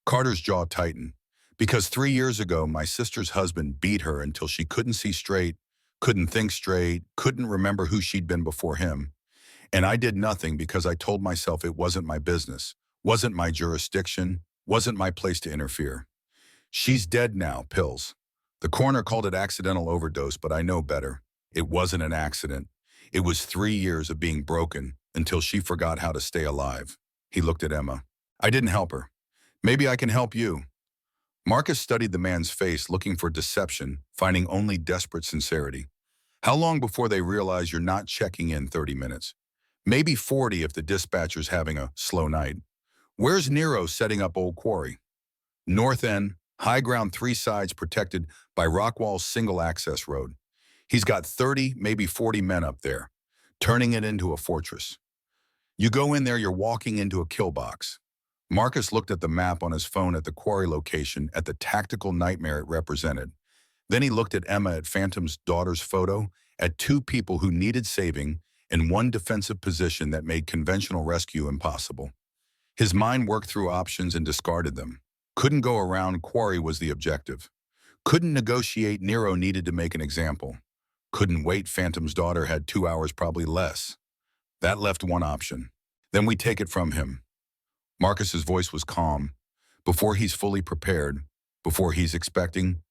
Carter's jaw tightened. "Because 3 years ago, my sister's husband beat her until she couldn't see straight, couldn't think straight, couldn't remember who she'd been before him. And I did nothing because I told myself it wasn't my business, wasn't my jurisdiction, wasn't my place to interfere. She's dead now, pills. The coroner called it accidental overdose, but I know better. It wasn't an accident. It was 3 years of being broken until she forgot how to stay alive. He looked at Emma. I didn't help her. Maybe I can help you. Marcus studied the man's face, looking for deception, finding only desperate sincerity. How long before they realize you're not checking in 30 minutes? Maybe 40 if the dispatcher's having a slow night. Where's Nero setting up Old Quarry? North End, high ground, 3 sides protected by Rockwall's single access road. He's got 30, maybe 40 men up there, turning it into a fortress. You go in there, you're walking into a kill box. Marcus looked at the map on his phone at the quarry location, at the tactical nightmare it represented. Then he looked at Emma, at Phantom's daughter's photo, at 2 people who needed saving, in one defensive position that made conventional rescue impossible. His mind worked through options and discarded them. Couldn't go around, Quarry was the objective. Couldn't negotiate, Nero needed to make an example. Couldn't wait, Phantom's daughter had 2 hours, probably less. That left one option. Then we take it from him. Marcus's voice was calm. Before he's fully prepared, before he's expecting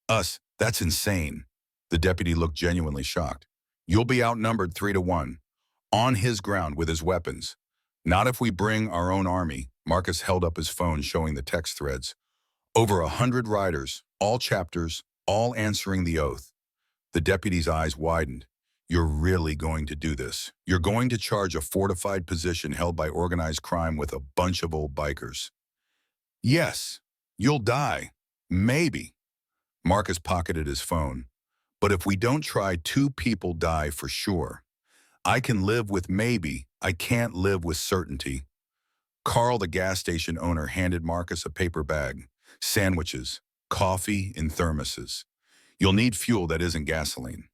us, that's insane. The deputy looked genuinely shocked. You'll be outnumbered 3-1. On his ground with his weapons. Not if we bring our own army. Marcus held up his phone, showing the text threads. Over 100 riders, all chapters, all answering the oath. The deputy's eyes widened. You're really going to do this? You're going to charge a fortified position held by organized crime with a bunch of old bikers? Yes. You'll die. Maybe. Marcus pocketed his phone. But if we don't try, 2 people die for sure. I can live with maybe. I can't live with certainty. Carl, the gas station owner, handed Marcus a paper bag. Sandwiches, coffee in thermoses. You'll need fuel that isn't gasoline.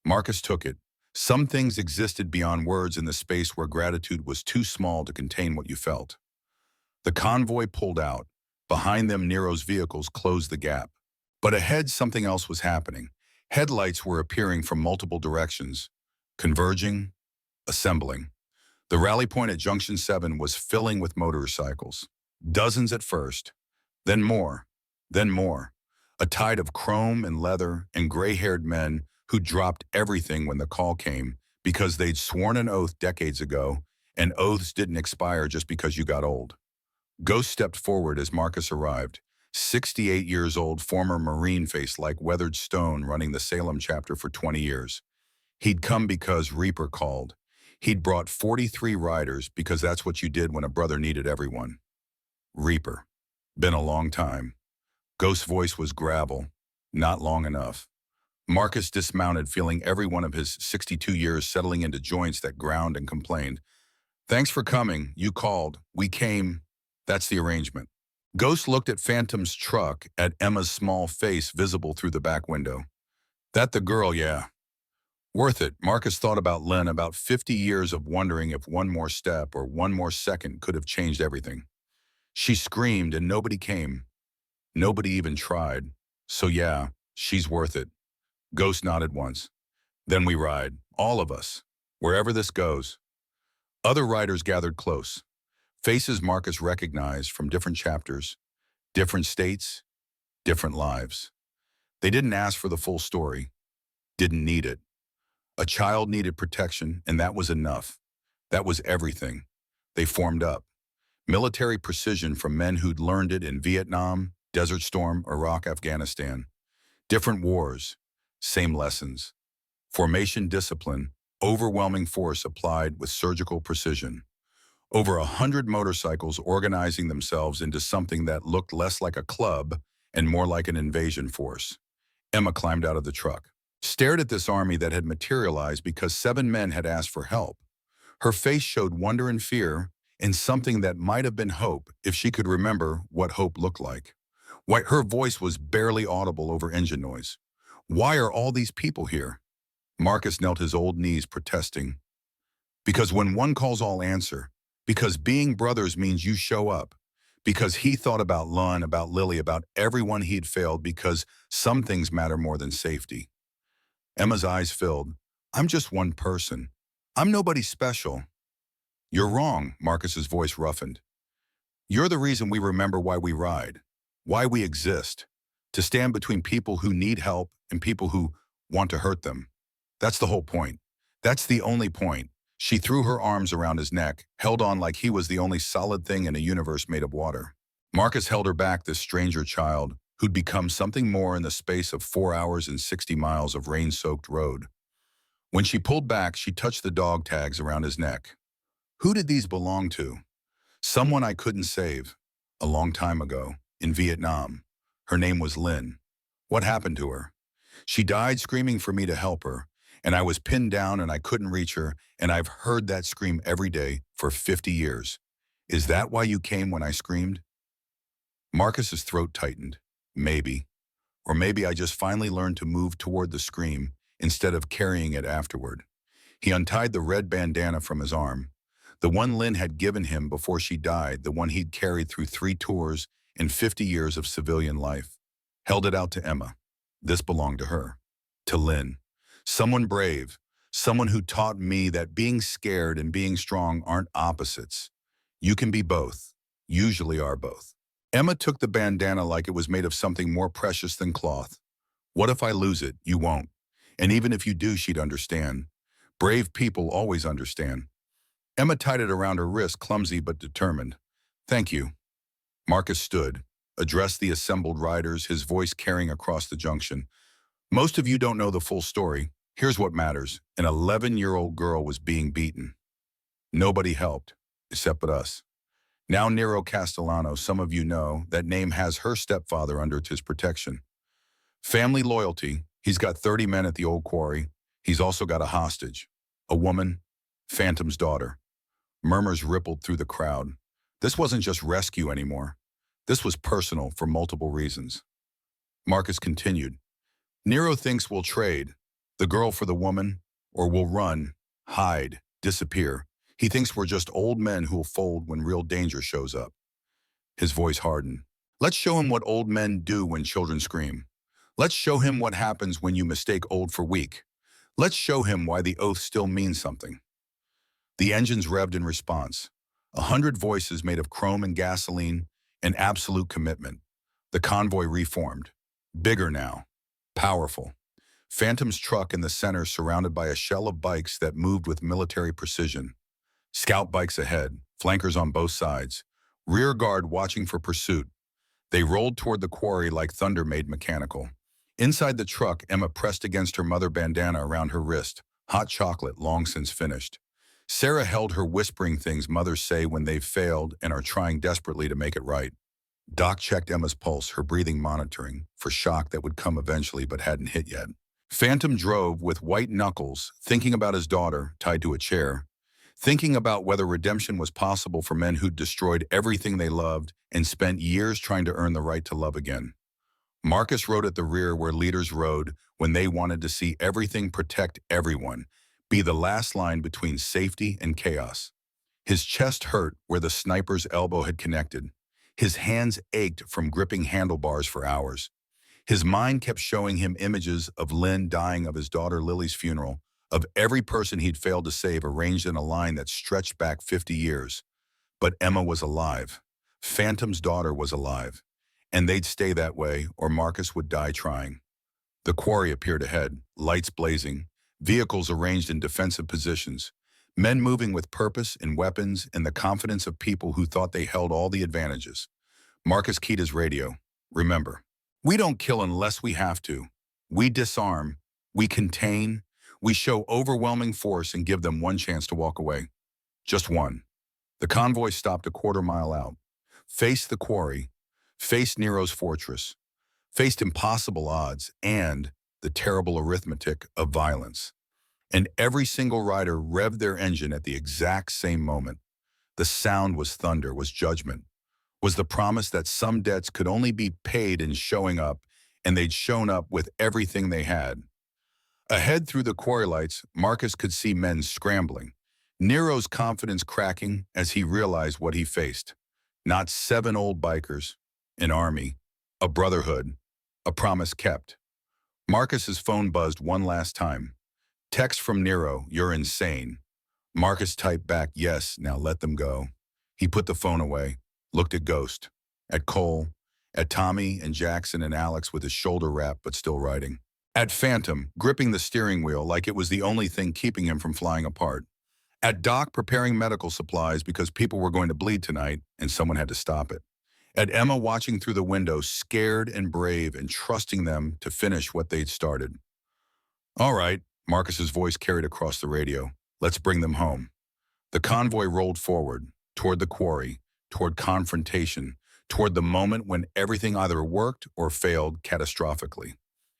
Marcus took it. Some things existed beyond words, in the space where gratitude was too small to contain what you felt. The convoy pulled out. Behind them, Nero's vehicles closed the gap. But ahead, something else was happening. Headlights were appearing from multiple directions, converging, assembling. The rally point at Junction 7 was filling with motorcycles. Dozens at first, then more, then more. A tide of chrome and leather and gray-haired men who dropped everything when the call came because they'd sworn an oath decades ago, and oaths didn't expire just because you got old. Ghost stepped forward as Marcus arrived. 68 years old, former Marine, face like weathered stone, running the Salem chapter for 20 years. He'd come because Reaper called. He'd brought 43 riders because that's what you did when a brother needed everyone. Reaper. Been a long time. Ghost's voice was gravel. Not long enough. Marcus dismounted, feeling every one of his 62 years settling into joints that ground, and complained. Thanks for coming. You called. We came. That's the arrangement. Ghost looked at Phantom's truck, at Emma's small face visible through the back window. That the girl, yeah. Worth it. Marcus thought about Lynn, about 50 years of wondering if one more step or one more second could have changed everything. She screamed and nobody came. Nobody even tried. So yeah, she's worth it. Ghost nodded once. Then we ride, all of us, wherever this goes. Other riders gathered close. Faces Marcus recognized from different chapters, different states, different lives. They didn't ask for the full story, didn't need it. A child needed protection, and that was enough. That was everything. They formed up. Military precision from men who'd learned it in Vietnam, Desert Storm, Iraq, Afghanistan. Different wars, same lessons. Formation discipline, overwhelming force applied with surgical precision. Over 100 motorcycles organizing themselves into something that looked less like a club and more like an invasion force. Emma climbed out of the truck, stared at this army that had materialized because 7 men had asked for help. Her face showed wonder and fear in something that might have been hope if she could remember what hope looked like. Why, her voice was barely audible over engine noise. Why are all these people here? Marcus knelt his old knees, protesting. Because when one calls, all answer. Because being brothers means you show up. Because he thought about Lon, about Lily, about everyone he'd failed, because some things matter more than safety. Emma's eyes filled. I'm just one person. I'm nobody special. You're wrong, Marcus's voice roughened. You're the reason we remember why we ride, why we exist, to stand between people who need help and people who want to hurt them. That's the whole point. That's the only point. She threw her arms around his neck, held on like he was the only solid thing in a universe made of water. Marcus held her back, this stranger child, who'd become something more in the space of 4 hours and 60 miles of rain-soaked road. When she pulled back, she touched the dog tags around his neck. Who did these belong to? Someone I couldn't save. A long time ago, in Vietnam. Her name was Lynn. What happened to her? She died screaming for me to help her, and I was pinned down and I couldn't reach her, and I've heard that scream every day for 50 years. Is that why you came when I screamed? Marcus's throat tightened. Maybe. Or maybe I just finally learned to move toward the scream instead of carrying it afterward. He untied the red bandana from his arm, the one Lynn had given him before she died, the one he'd carried through 3 tours and 50 years of civilian life. Held it out to Emma. This belonged to her. To Lynn. Someone brave. Someone who taught me that being scared and being strong aren't opposites. You can be both. Usually are both. Emma took the bandana like it was made of something more precious than cloth. What if I lose it? You won't. And even if you do, she'd understand. Brave people always understand. Emma tied it around her wrist, clumsy but determined. Thank you. Marcus stood, addressed the assembled riders, his voice carrying across the junction. Most of you don't know the full story. Here's what matters. An 11-year-old girl was being beaten. Nobody helped, except but us. Now Nero Castellano, some of you know, that name has her stepfather under his protection. Family loyalty. He's got 30 men at the old quarry. He's also got a hostage. A woman, Phantom's daughter. Murmurs rippled through the crowd. This wasn't just rescue anymore. This was personal for multiple reasons. Marcus continued. Nero thinks we'll trade, the girl for the woman, or we'll run, hide, disappear. He thinks we're just old men who'll fold when real danger shows up. His voice hardened. Let's show him what old men do when children scream. Let's show him what happens when you mistake old for weak. Let's show him why the oath still means something. The engines revved in response. 100 voices made of chrome and gasoline, an absolute commitment. The convoy reformed. Bigger now. Powerful. Phantom's truck in the center surrounded by a shell of bikes that moved with military precision. Scout bikes ahead, flankers on both sides. Rear guard watching for pursuit. They rolled toward the quarry like thunder made mechanical. Inside the truck, Emma pressed against her mother bandana around her wrist. Hot chocolate long since finished. Sarah held her, whispering things mothers say when they've failed and are trying desperately to make it right. Doc checked Emma's pulse, her breathing monitoring, for shock that would come eventually but hadn't hit yet. Phantom drove with white knuckles, thinking about his daughter, tied to a chair, thinking about whether redemption was possible for men who'd destroyed everything they loved and spent years trying to earn the right to love again. Marcus rode at the rear where leaders rode when they wanted to see everything protect everyone, be the last line between safety and chaos. His chest hurt where the sniper's elbow had connected. His hands ached from gripping handlebars for hours. His mind kept showing him images of Lynn dying, of his daughter Lily's funeral, of every person he'd failed to save arranged in a line that stretched back 50 years. But Emma was alive. Phantom's daughter was alive. And they'd stay that way or Marcus would die trying. The quarry appeared ahead, lights blazing, vehicles arranged in defensive positions, men moving with purpose and weapons and the confidence of people who thought they held all the advantages. Marcus keyed his radio. Remember, we don't kill unless we have to. We disarm, we contain, we show overwhelming force and give them one chance to walk away. Just one. The convoy stopped a quarter-mile out, faced the quarry, faced Nero's fortress, faced impossible odds and the terrible arithmetic of violence. And every single rider revved their engine at the exact same moment. The sound was thunder, was judgment, was the promise that some debts could only be paid in showing up, and they'd shown up with everything they had. Ahead through the quarry lights, Marcus could see men scrambling, Nero's confidence cracking as he realized what he faced. Not 7 old bikers, an army, a brotherhood, a promise kept. Marcus's phone buzzed one last time. Text from Nero, you're insane. Marcus typed back, yes, now let them go. He put the phone away, looked at Ghost, at Cole, at Tommy and Jackson and Alex with his shoulder wrapped but still writing. At Phantom, gripping the steering wheel like it was the only thing keeping him from flying apart. At Doc, preparing medical supplies because people were going to bleed tonight and someone had to stop it. At Emma, watching through the window, scared and brave and trusting them to finish what they'd started. All right, Marcus's voice carried across the radio. Let's bring them home. The convoy rolled forward, toward the quarry, toward confrontation, toward the moment when everything either worked or failed catastrophically.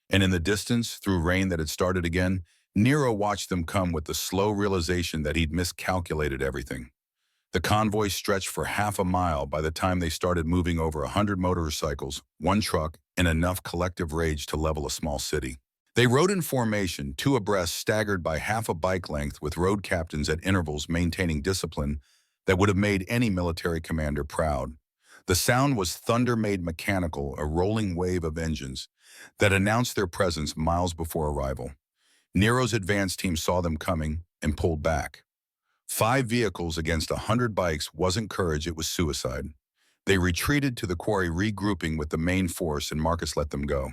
And in the distance, through rain that had started again, Nero watched them come with the slow realization that he'd miscalculated everything. The convoy stretched for half a mile by the time they started moving over 100 motorcycles, one truck, and enough collective rage to level a small city. They rode in formation, two abreast, staggered by half a bike length, with road captains at intervals maintaining discipline that would have made any military commander proud. The sound was thunder made mechanical, a rolling wave of engines that announced their presence miles before arrival. Nero's advance team saw them coming and pulled back. 5 vehicles against 100 bikes wasn't courage, it was suicide. They retreated to the quarry, regrouping with the main force, and Marcus let them go.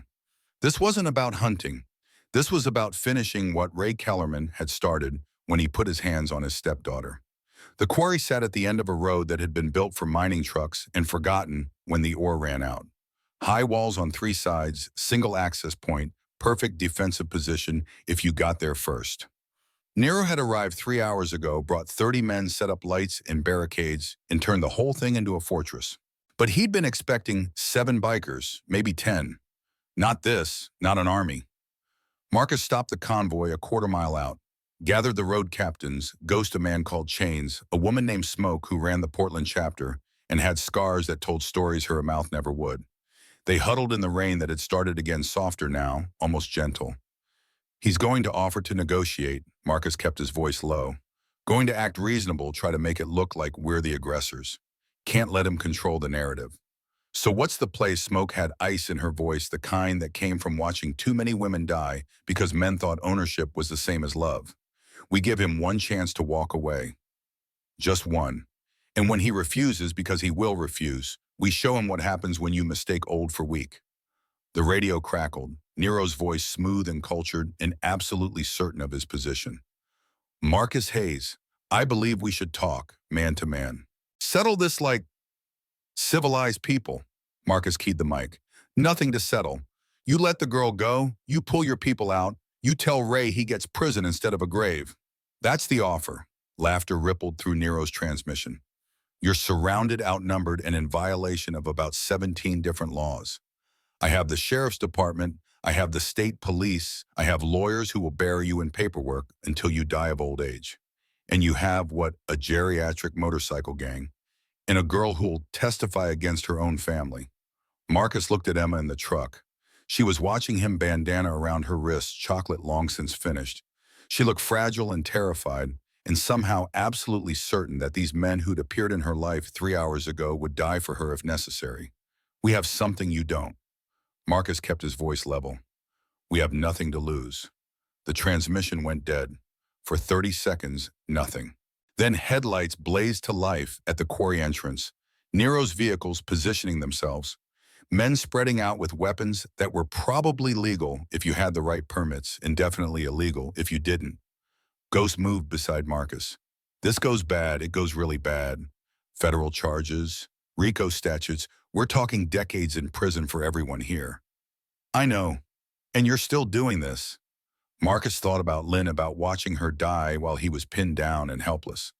This wasn't about hunting. This was about finishing what Ray Kellerman had started when he put his hands on his stepdaughter. The quarry sat at the end of a road that had been built for mining trucks and forgotten when the ore ran out. High walls on 3 sides, single access point, perfect defensive position if you got there first. Nero had arrived 3 hours ago, brought 30 men, set up lights and barricades, and turned the whole thing into a fortress. But he'd been expecting 7 bikers, maybe 10. Not this, not an army. Marcus stopped the convoy a quarter-mile out, gathered the road captains, Ghost, a man called Chains, a woman named Smoke who ran the Portland chapter and had scars that told stories her mouth never would. They huddled in the rain that had started again, softer now, almost gentle. He's going to offer to negotiate, Marcus kept his voice low. Going to act reasonable, try to make it look like we're the aggressors. Can't let him control the narrative. So what's the play? Smoke had ice in her voice, the kind that came from watching too many women die because men thought ownership was the same as love. We give him one chance to walk away. Just one. And when he refuses, because he will refuse, we show him what happens when you mistake old for weak. The radio crackled, Nero's voice smooth and cultured and absolutely certain of his position. Marcus Hayes, I believe we should talk, man to man. Settle this like civilized people. Marcus keyed the mic. Nothing to settle. You let the girl go, you pull your people out, you tell Ray he gets prison instead of a grave. That's the offer. Laughter rippled through Nero's transmission. You're surrounded, outnumbered, and in violation of about 17 different laws. I have the sheriff's department, I have the state police, I have lawyers who will bury you in paperwork until you die of old age. And you have, what, a geriatric motorcycle gang, and a girl who'll testify against her own family. Marcus looked at Emma in the truck. She was watching him, bandana around her wrist, chocolate long since finished. She looked fragile and terrified, and somehow absolutely certain that these men who'd appeared in her life 3 hours ago would die for her if necessary. We have something you don't. Marcus kept his voice level. We have nothing to lose. The transmission went dead. For 30 seconds, nothing. Then headlights blazed to life at the quarry entrance, Nero's vehicles positioning themselves, men spreading out with weapons that were probably legal if you had the right permits and definitely illegal if you didn't. Ghost moved beside Marcus. This goes bad, it goes really bad. Federal charges, RICO statutes, we're talking decades in prison for everyone here. I know, and you're still doing this. Marcus thought about Lynn, about watching her die while he was pinned down and helpless.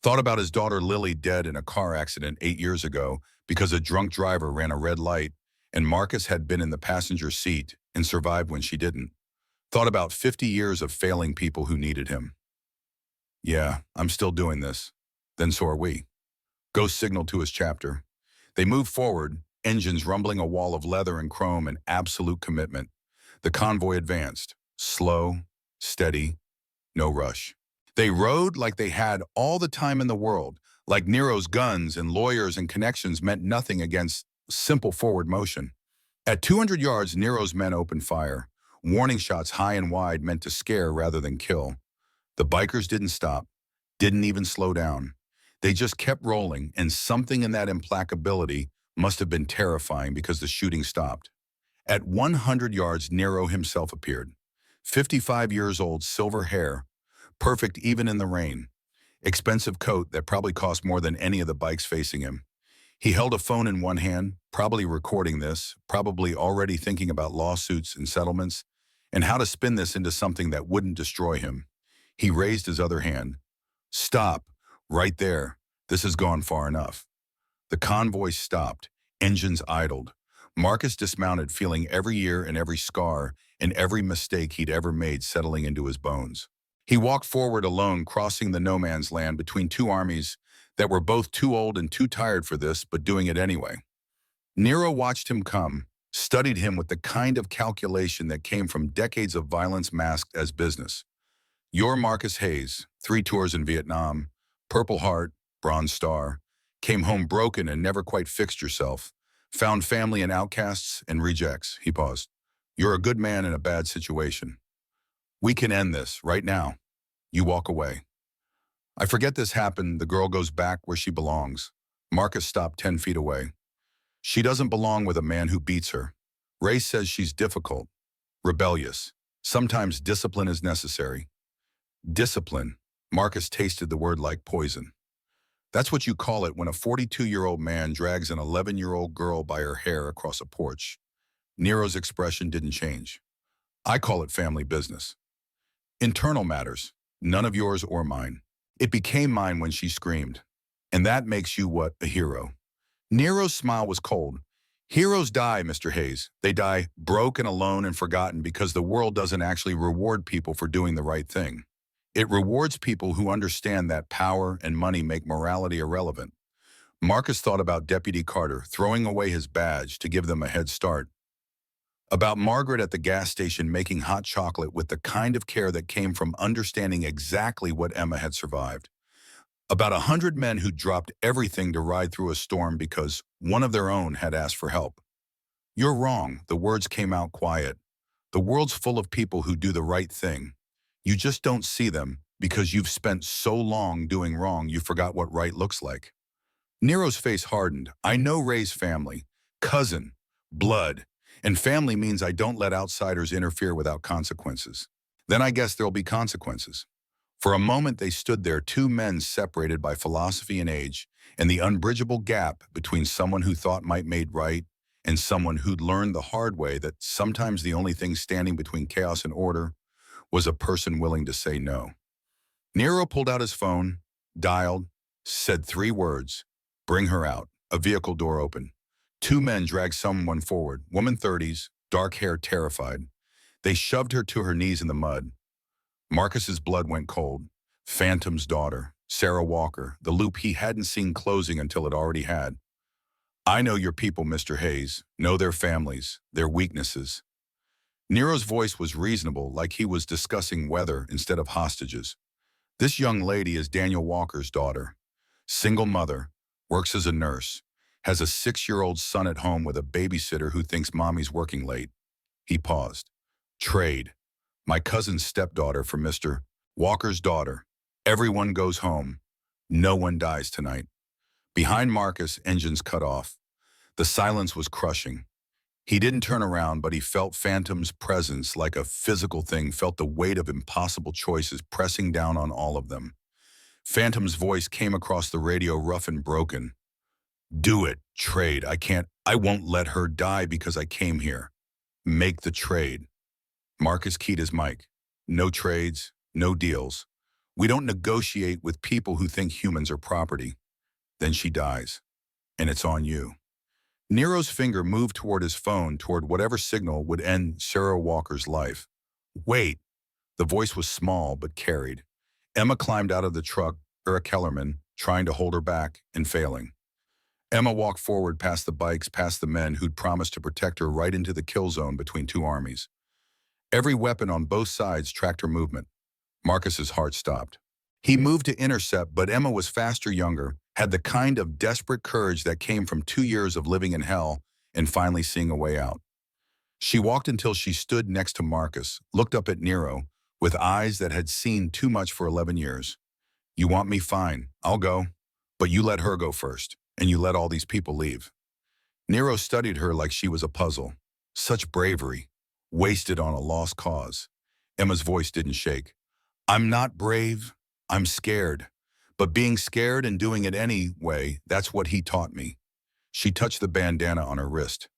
Thought about his daughter Lily dead in a car accident 8 years ago because a drunk driver ran a red light and Marcus had been in the passenger seat and survived when she didn't. Thought about 50 years of failing people who needed him. Yeah, I'm still doing this. Then so are we. Ghost signaled to his chapter. They moved forward, engines rumbling, a wall of leather and chrome, and absolute commitment. The convoy advanced, slow, steady, no rush. They rode like they had all the time in the world, like Nero's guns and lawyers and connections meant nothing against simple forward motion. At 200 yards, Nero's men opened fire. Warning shots high and wide meant to scare rather than kill. The bikers didn't stop. didn't even slow down. They just kept rolling, and something in that implacability must have been terrifying because the shooting stopped. At 100 yards, Nero himself appeared. 55 years old, silver hair, perfect even in the rain. Expensive coat that probably cost more than any of the bikes facing him. He held a phone in one hand, probably recording this, probably already thinking about lawsuits and settlements, and how to spin this into something that wouldn't destroy him. He raised his other hand. Stop, right there. This has gone far enough. The convoy stopped, engines idled. Marcus dismounted, feeling every year and every scar and every mistake he'd ever made settling into his bones. He walked forward alone, crossing the no man's land between two armies that were both too old and too tired for this, but doing it anyway. Nero watched him come, studied him with the kind of calculation that came from decades of violence masked as business. You're Marcus Hayes, 3 tours in Vietnam, Purple Heart, Bronze Star, came home broken and never quite fixed yourself, found family in outcasts and rejects. He paused. You're a good man in a bad situation. We can end this right now. You walk away. I forget this happened. The girl goes back where she belongs. Marcus stopped 10 feet away. She doesn't belong with a man who beats her. Ray says she's difficult, rebellious. Sometimes discipline is necessary. Discipline. Marcus tasted the word like poison. That's what you call it when a 42-year-old man drags an 11-year-old girl by her hair across a porch. Nero's expression didn't change. I call it family business. Internal matters, none of yours or mine. It became mine when she screamed. And that makes you what? A hero. Nero's smile was cold. Heroes die, Mr. Hayes. They die broke and alone and forgotten because the world doesn't actually reward people for doing the right thing. It rewards people who understand that power and money make morality irrelevant. Marcus thought about Deputy Carter throwing away his badge to give them a head start. About Margaret at the gas station making hot chocolate with the kind of care that came from understanding exactly what Emma had survived. About 100 men who dropped everything to ride through a storm because one of their own had asked for help. You're wrong, the words came out quiet. The world's full of people who do the right thing. You just don't see them because you've spent so long doing wrong you forgot what right looks like. Nero's face hardened. I know Ray's family, cousin, blood, and family means I don't let outsiders interfere without consequences. Then I guess there'll be consequences. For a moment they stood there, two men separated by philosophy and age, and the unbridgeable gap between someone who thought might made right and someone who'd learned the hard way that sometimes the only thing standing between chaos and order was a person willing to say no. Nero pulled out his phone, dialed, said 3 words, bring her out. A vehicle door opened. 2 men dragged someone forward, woman 30s, dark hair, terrified. They shoved her to her knees in the mud. Marcus's blood went cold. Phantom's daughter, Sarah Walker, the loop he hadn't seen closing until it already had. I know your people, Mr. Hayes, know their families, their weaknesses. Nero's voice was reasonable, like he was discussing weather instead of hostages. This young lady is Daniel Walker's daughter. Single mother, works as a nurse, has a 6-year-old son at home with a babysitter who thinks mommy's working late. He paused. Trade. My cousin's stepdaughter for Mr. Walker's daughter. Everyone goes home. No one dies tonight. Behind Marcus, engines cut off. The silence was crushing. He didn't turn around, but he felt Phantom's presence like a physical thing, felt the weight of impossible choices pressing down on all of them. Phantom's voice came across the radio, rough and broken. Do it, trade. I won't let her die because I came here. Make the trade. Marcus keyed his mic. No trades, no deals. We don't negotiate with people who think humans are property. Then she dies, and it's on you. Nero's finger moved toward his phone, toward whatever signal would end Sarah Walker's life. Wait. The voice was small but carried. Emma climbed out of the truck, Ura Kellerman, trying to hold her back and failing. Emma walked forward past the bikes, past the men who'd promised to protect her, right into the kill zone between 2 armies. Every weapon on both sides tracked her movement. Marcus's heart stopped. He moved to intercept, but Emma was faster, younger, had the kind of desperate courage that came from 2 years of living in hell and finally seeing a way out. She walked until she stood next to Marcus, looked up at Nero with eyes that had seen too much for 11 years. You want me? Fine, I'll go. But you let her go first, and you let all these people leave. Nero studied her like she was a puzzle. Such bravery, wasted on a lost cause. Emma's voice didn't shake. I'm not brave, I'm scared. But being scared and doing it anyway, that's what he taught me. She touched the bandana on her wrist.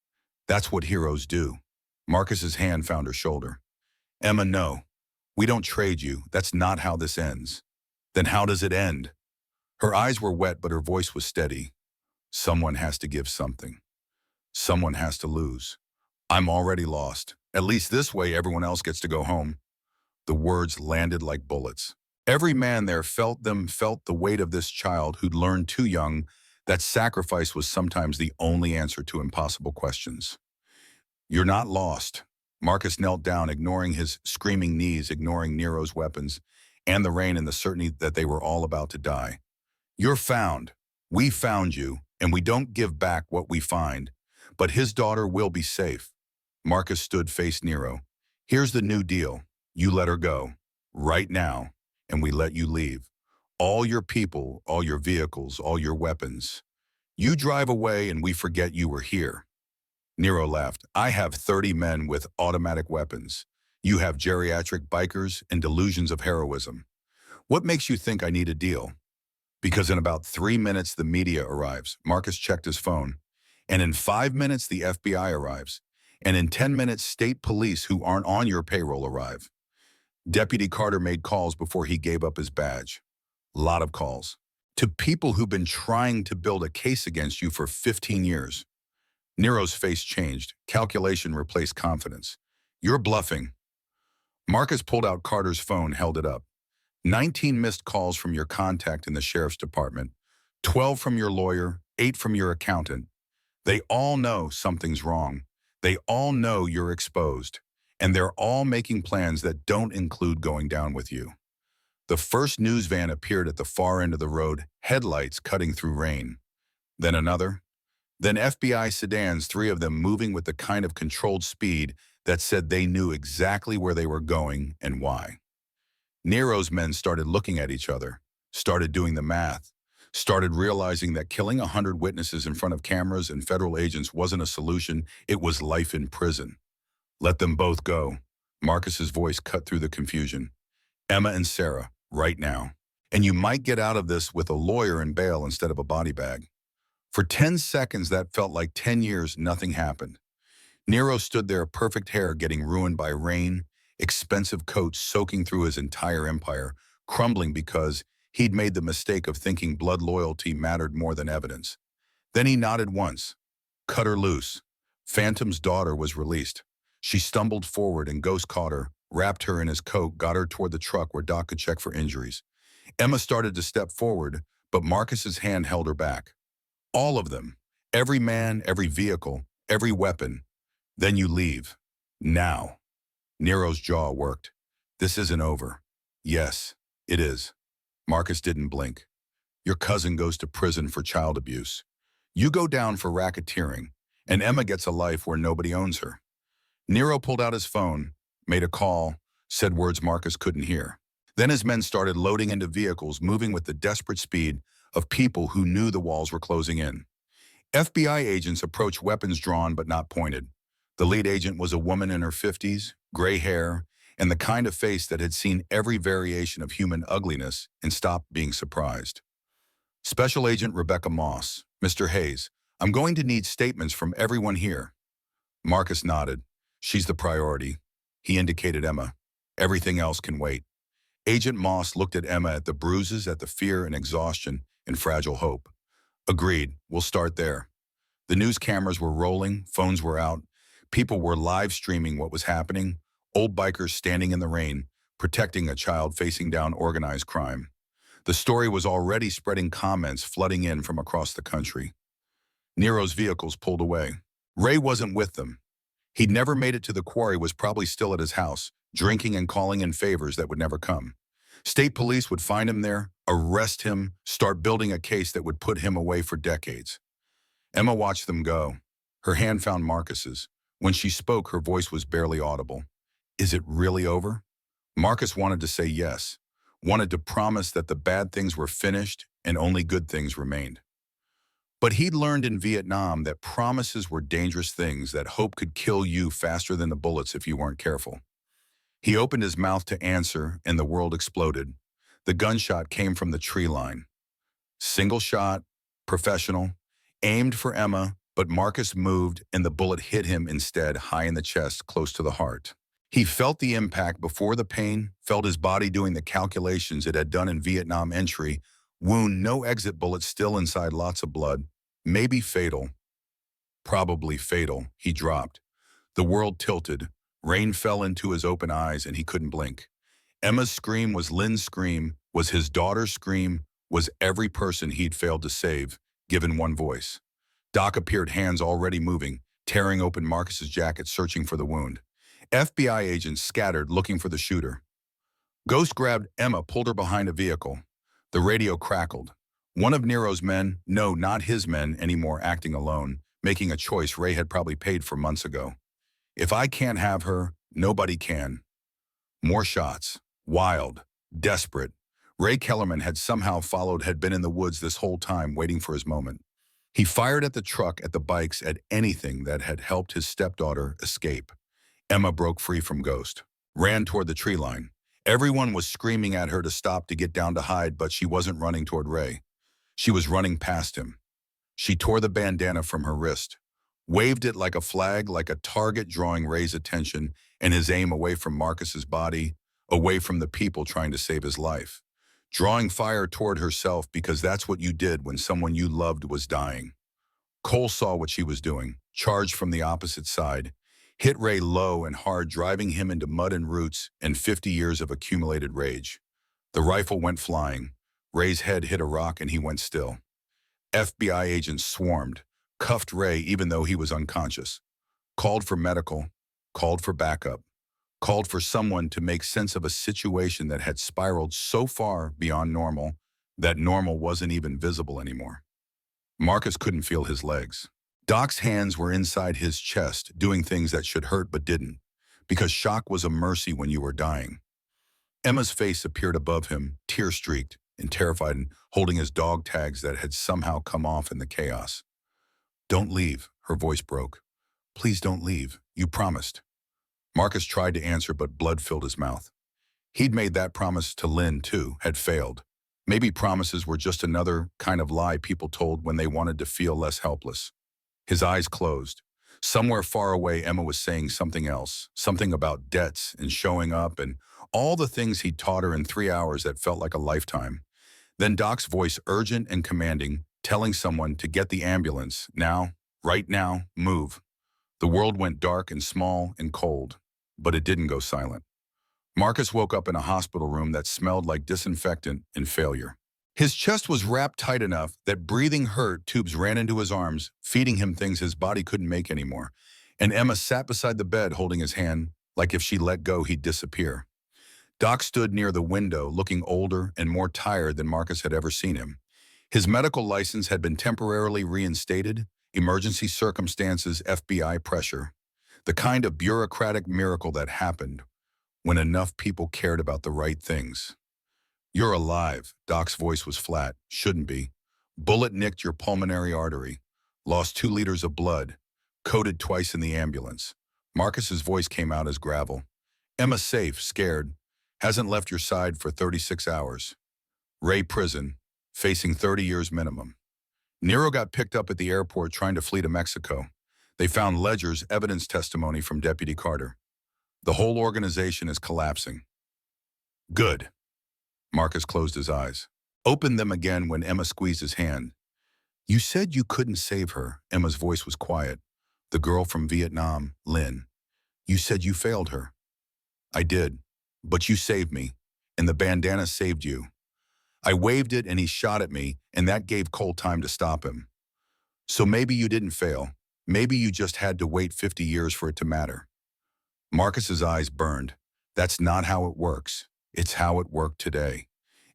That's what heroes do. Marcus's hand found her shoulder. Emma, no. We don't trade you. That's not how this ends. Then how does it end? Her eyes were wet, but her voice was steady. Someone has to give something. Someone has to lose. I'm already lost. At least this way everyone else gets to go home. The words landed like bullets. Every man there felt the weight of this child who'd learned too young that sacrifice was sometimes the only answer to impossible questions. You're not lost. Marcus knelt down, ignoring his screaming knees, ignoring Nero's weapons, and the rain and the certainty that they were all about to die. You're found. We found you, and we don't give back what we find. But his daughter will be safe. Marcus stood face Nero. Here's the new deal. You let her go, right now, and we let you leave. All your people, all your vehicles, all your weapons. You drive away and we forget you were here. Nero laughed. I have 30 men with automatic weapons. You have geriatric bikers and delusions of heroism. What makes you think I need a deal? Because in about 3 minutes the media arrives. Marcus checked his phone. And in 5 minutes the FBI arrives. And in 10 minutes state police who aren't on your payroll arrive. Deputy Carter made calls before he gave up his badge. Lot of calls. To people who've been trying to build a case against you for 15 years. Nero's face changed. Calculation replaced confidence. You're bluffing. Marcus pulled out Carter's phone, held it up. 19 missed calls from your contact in the sheriff's department, 12 from your lawyer, 8 from your accountant. They all know something's wrong. They all know you're exposed. And they're all making plans that don't include going down with you. The first news van appeared at the far end of the road, headlights cutting through rain. Then another. Then FBI sedans, 3 of them moving with the kind of controlled speed that said they knew exactly where they were going and why. Nero's men started looking at each other, started doing the math, started realizing that killing 100 witnesses in front of cameras and federal agents wasn't a solution, it was life in prison. Let them both go. Marcus's voice cut through the confusion. Emma and Sarah, right now. And you might get out of this with a lawyer and bail instead of a body bag. For 10 seconds that felt like 10 years, nothing happened. Nero stood there, perfect hair getting ruined by rain, expensive coats soaking through his entire empire, crumbling because he'd made the mistake of thinking blood loyalty mattered more than evidence. Then he nodded once. Cut her loose. Phantom's daughter was released. She stumbled forward and Ghost caught her, wrapped her in his coat, got her toward the truck where Doc could check for injuries. Emma started to step forward, but Marcus's hand held her back. All of them. Every man, every vehicle, every weapon. Then you leave. Now. Nero's jaw worked. This isn't over. Yes, it is. Marcus didn't blink. Your cousin goes to prison for child abuse. You go down for racketeering, and Emma gets a life where nobody owns her. Nero pulled out his phone, made a call, said words Marcus couldn't hear. Then his men started loading into vehicles, moving with the desperate speed of people who knew the walls were closing in. FBI agents approached, weapons drawn but not pointed. The lead agent was a woman in her 50s, gray hair, and the kind of face that had seen every variation of human ugliness and stopped being surprised. Special Agent Rebecca Moss, Mr. Hayes, I'm going to need statements from everyone here. Marcus nodded. She's the priority. He indicated Emma. Everything else can wait. Agent Moss looked at Emma, at the bruises, at the fear and exhaustion and fragile hope. Agreed, we'll start there. The news cameras were rolling, phones were out. People were live streaming what was happening. Old bikers standing in the rain, protecting a child facing down organized crime. The story was already spreading, comments flooding in from across the country. Nero's vehicles pulled away. Ray wasn't with them. He'd never made it to the quarry, was probably still at his house, drinking and calling in favors that would never come. State police would find him there, arrest him, start building a case that would put him away for decades. Emma watched them go. Her hand found Marcus's. When she spoke, her voice was barely audible. Is it really over? Marcus wanted to say yes. wanted to promise that the bad things were finished and only good things remained. But he'd learned in Vietnam that promises were dangerous things, that hope could kill you faster than the bullets if you weren't careful. He opened his mouth to answer, and the world exploded. The gunshot came from the tree line. Single shot, professional, aimed for Emma, but Marcus moved and the bullet hit him instead, high in the chest, close to the heart. He felt the impact before the pain, felt his body doing the calculations it had done in Vietnam entry. Wound, no exit, bullet still inside, lots of blood. Maybe fatal. Probably fatal. He dropped. The world tilted. Rain fell into his open eyes and he couldn't blink. Emma's scream was Lynn's scream, was his daughter's scream, was every person he'd failed to save, given one voice. Doc appeared, hands already moving, tearing open Marcus's jacket, searching for the wound. FBI agents scattered, looking for the shooter. Ghost grabbed Emma, pulled her behind a vehicle. The radio crackled. One of Nero's men, no, not his men anymore, acting alone, making a choice Ray had probably paid for months ago. If I can't have her, nobody can. More shots. Wild. Desperate. Ray Kellerman had somehow followed, had been in the woods this whole time, waiting for his moment. He fired at the truck, at the bikes, at anything that had helped his stepdaughter escape. Emma broke free from Ghost, ran toward the tree line. Everyone was screaming at her to stop, to get down, to hide, but she wasn't running toward Ray. She was running past him. She tore the bandana from her wrist, waved it like a flag, like a target, drawing Ray's attention and his aim away from Marcus's body, away from the people trying to save his life. Drawing fire toward herself, because that's what you did when someone you loved was dying. Cole saw what she was doing, charged from the opposite side, hit Ray low and hard, driving him into mud and roots and 50 years of accumulated rage. The rifle went flying. Ray's head hit a rock and he went still. FBI agents swarmed, cuffed Ray even though he was unconscious, called for medical, called for backup, called for someone to make sense of a situation that had spiraled so far beyond normal that normal wasn't even visible anymore. Marcus couldn't feel his legs. Doc's hands were inside his chest, doing things that should hurt but didn't, because shock was a mercy when you were dying. Emma's face appeared above him, tear-streaked and terrified, and holding his dog tags that had somehow come off in the chaos. "Don't leave," her voice broke. "Please don't leave. You promised." Marcus tried to answer, but blood filled his mouth. He'd made that promise to Lynn, too, had failed. Maybe promises were just another kind of lie people told when they wanted to feel less helpless. His eyes closed. Somewhere far away, Emma was saying something else, something about debts and showing up and all the things he'd taught her in 3 hours that felt like a lifetime. Then Doc's voice, urgent and commanding, telling someone to get the ambulance, now, right now, move. The world went dark and small and cold, but it didn't go silent. Marcus woke up in a hospital room that smelled like disinfectant and failure. His chest was wrapped tight enough that breathing hurt. Tubes ran into his arms, feeding him things his body couldn't make anymore. And Emma sat beside the bed, holding his hand, like if she let go, he'd disappear. Doc stood near the window, looking older and more tired than Marcus had ever seen him. His medical license had been temporarily reinstated, emergency circumstances, FBI pressure. The kind of bureaucratic miracle that happened when enough people cared about the right things. "You're alive." Doc's voice was flat. "Shouldn't be. Bullet nicked your pulmonary artery. Lost 2 liters of blood. Coded twice in the ambulance." Marcus's voice came out as gravel. "Emma's safe, scared. Hasn't left your side for 36 hours. Ray prison, facing 30 years minimum. Nero got picked up at the airport trying to flee to Mexico. They found ledgers, evidence, testimony from Deputy Carter. The whole organization is collapsing." "Good." Marcus closed his eyes, opened them again when Emma squeezed his hand. "You said you couldn't save her." Emma's voice was quiet. "The girl from Vietnam, Lynn. You said you failed her." "I did, but you saved me, and the bandana saved you." I waved it and he shot at me, and that gave Cole time to stop him. "So maybe you didn't fail. Maybe you just had to wait 50 years for it to matter." Marcus's eyes burned. "That's not how it works. It's how it worked today."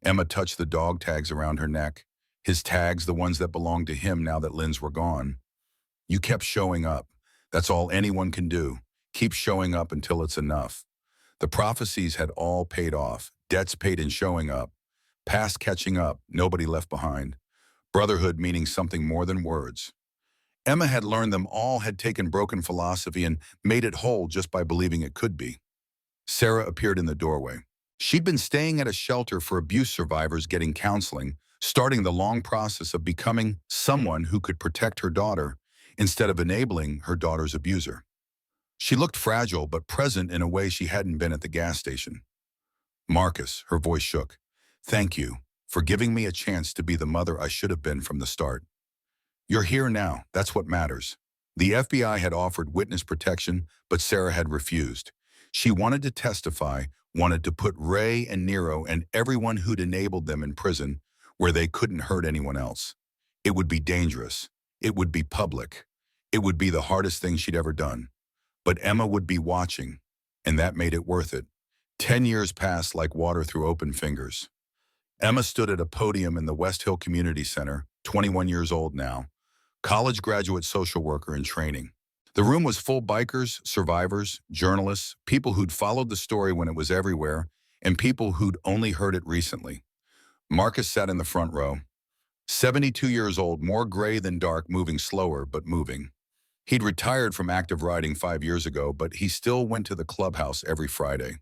Emma touched the dog tags around her neck. His tags, the ones that belonged to him now that Lynn's were gone. "You kept showing up. That's all anyone can do. Keep showing up until it's enough." The prophecies had all paid off. debts paid and showing up, past catching up, nobody left behind, brotherhood meaning something more than words. Emma had learned them all had taken broken philosophy and made it whole just by believing it could be. Sarah appeared in the doorway. She'd been staying at a shelter for abuse survivors getting counseling, starting the long process of becoming someone who could protect her daughter instead of enabling her daughter's abuser. She looked fragile but present in a way she hadn't been at the gas station. Marcus, her voice shook. Thank you for giving me a chance to be the mother I should have been from the start. You're here now, that's what matters. The FBI had offered witness protection, but Sarah had refused. She wanted to testify, wanted to put Ray and Nero and everyone who'd enabled them in prison where they couldn't hurt anyone else. It would be dangerous. It would be public. It would be the hardest thing she'd ever done. But Emma would be watching, and that made it worth it. 10 years passed like water through open fingers. Emma stood at a podium in the West Hill Community Center, 21 years old now, college graduate social worker in training. The room was full bikers, survivors, journalists, people who'd followed the story when it was everywhere, and people who'd only heard it recently. Marcus sat in the front row. 72 years old, more gray than dark, moving slower, but moving. He'd retired from active riding 5 years ago, but he still went to the clubhouse every Friday.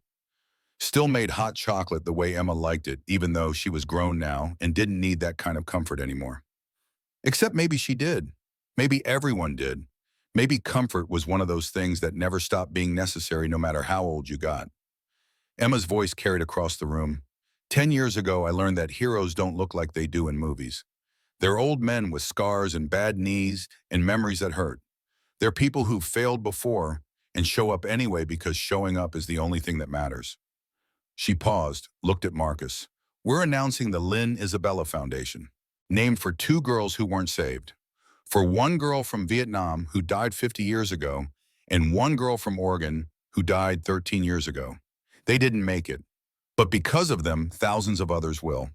Still made hot chocolate the way Emma liked it, even though she was grown now and didn't need that kind of comfort anymore. Except maybe she did. Maybe everyone did. Maybe comfort was one of those things that never stopped being necessary no matter how old you got. Emma's voice carried across the room. 10 years ago, I learned that heroes don't look like they do in movies. They're old men with scars and bad knees and memories that hurt. They're people who've failed before and show up anyway because showing up is the only thing that matters. She paused, looked at Marcus. We're announcing the Lynn Isabella Foundation, named for 2 girls who weren't saved. For 1 girl from Vietnam who died 50 years ago and 1 girl from Oregon who died 13 years ago. They didn't make it, but because of them, thousands of others will.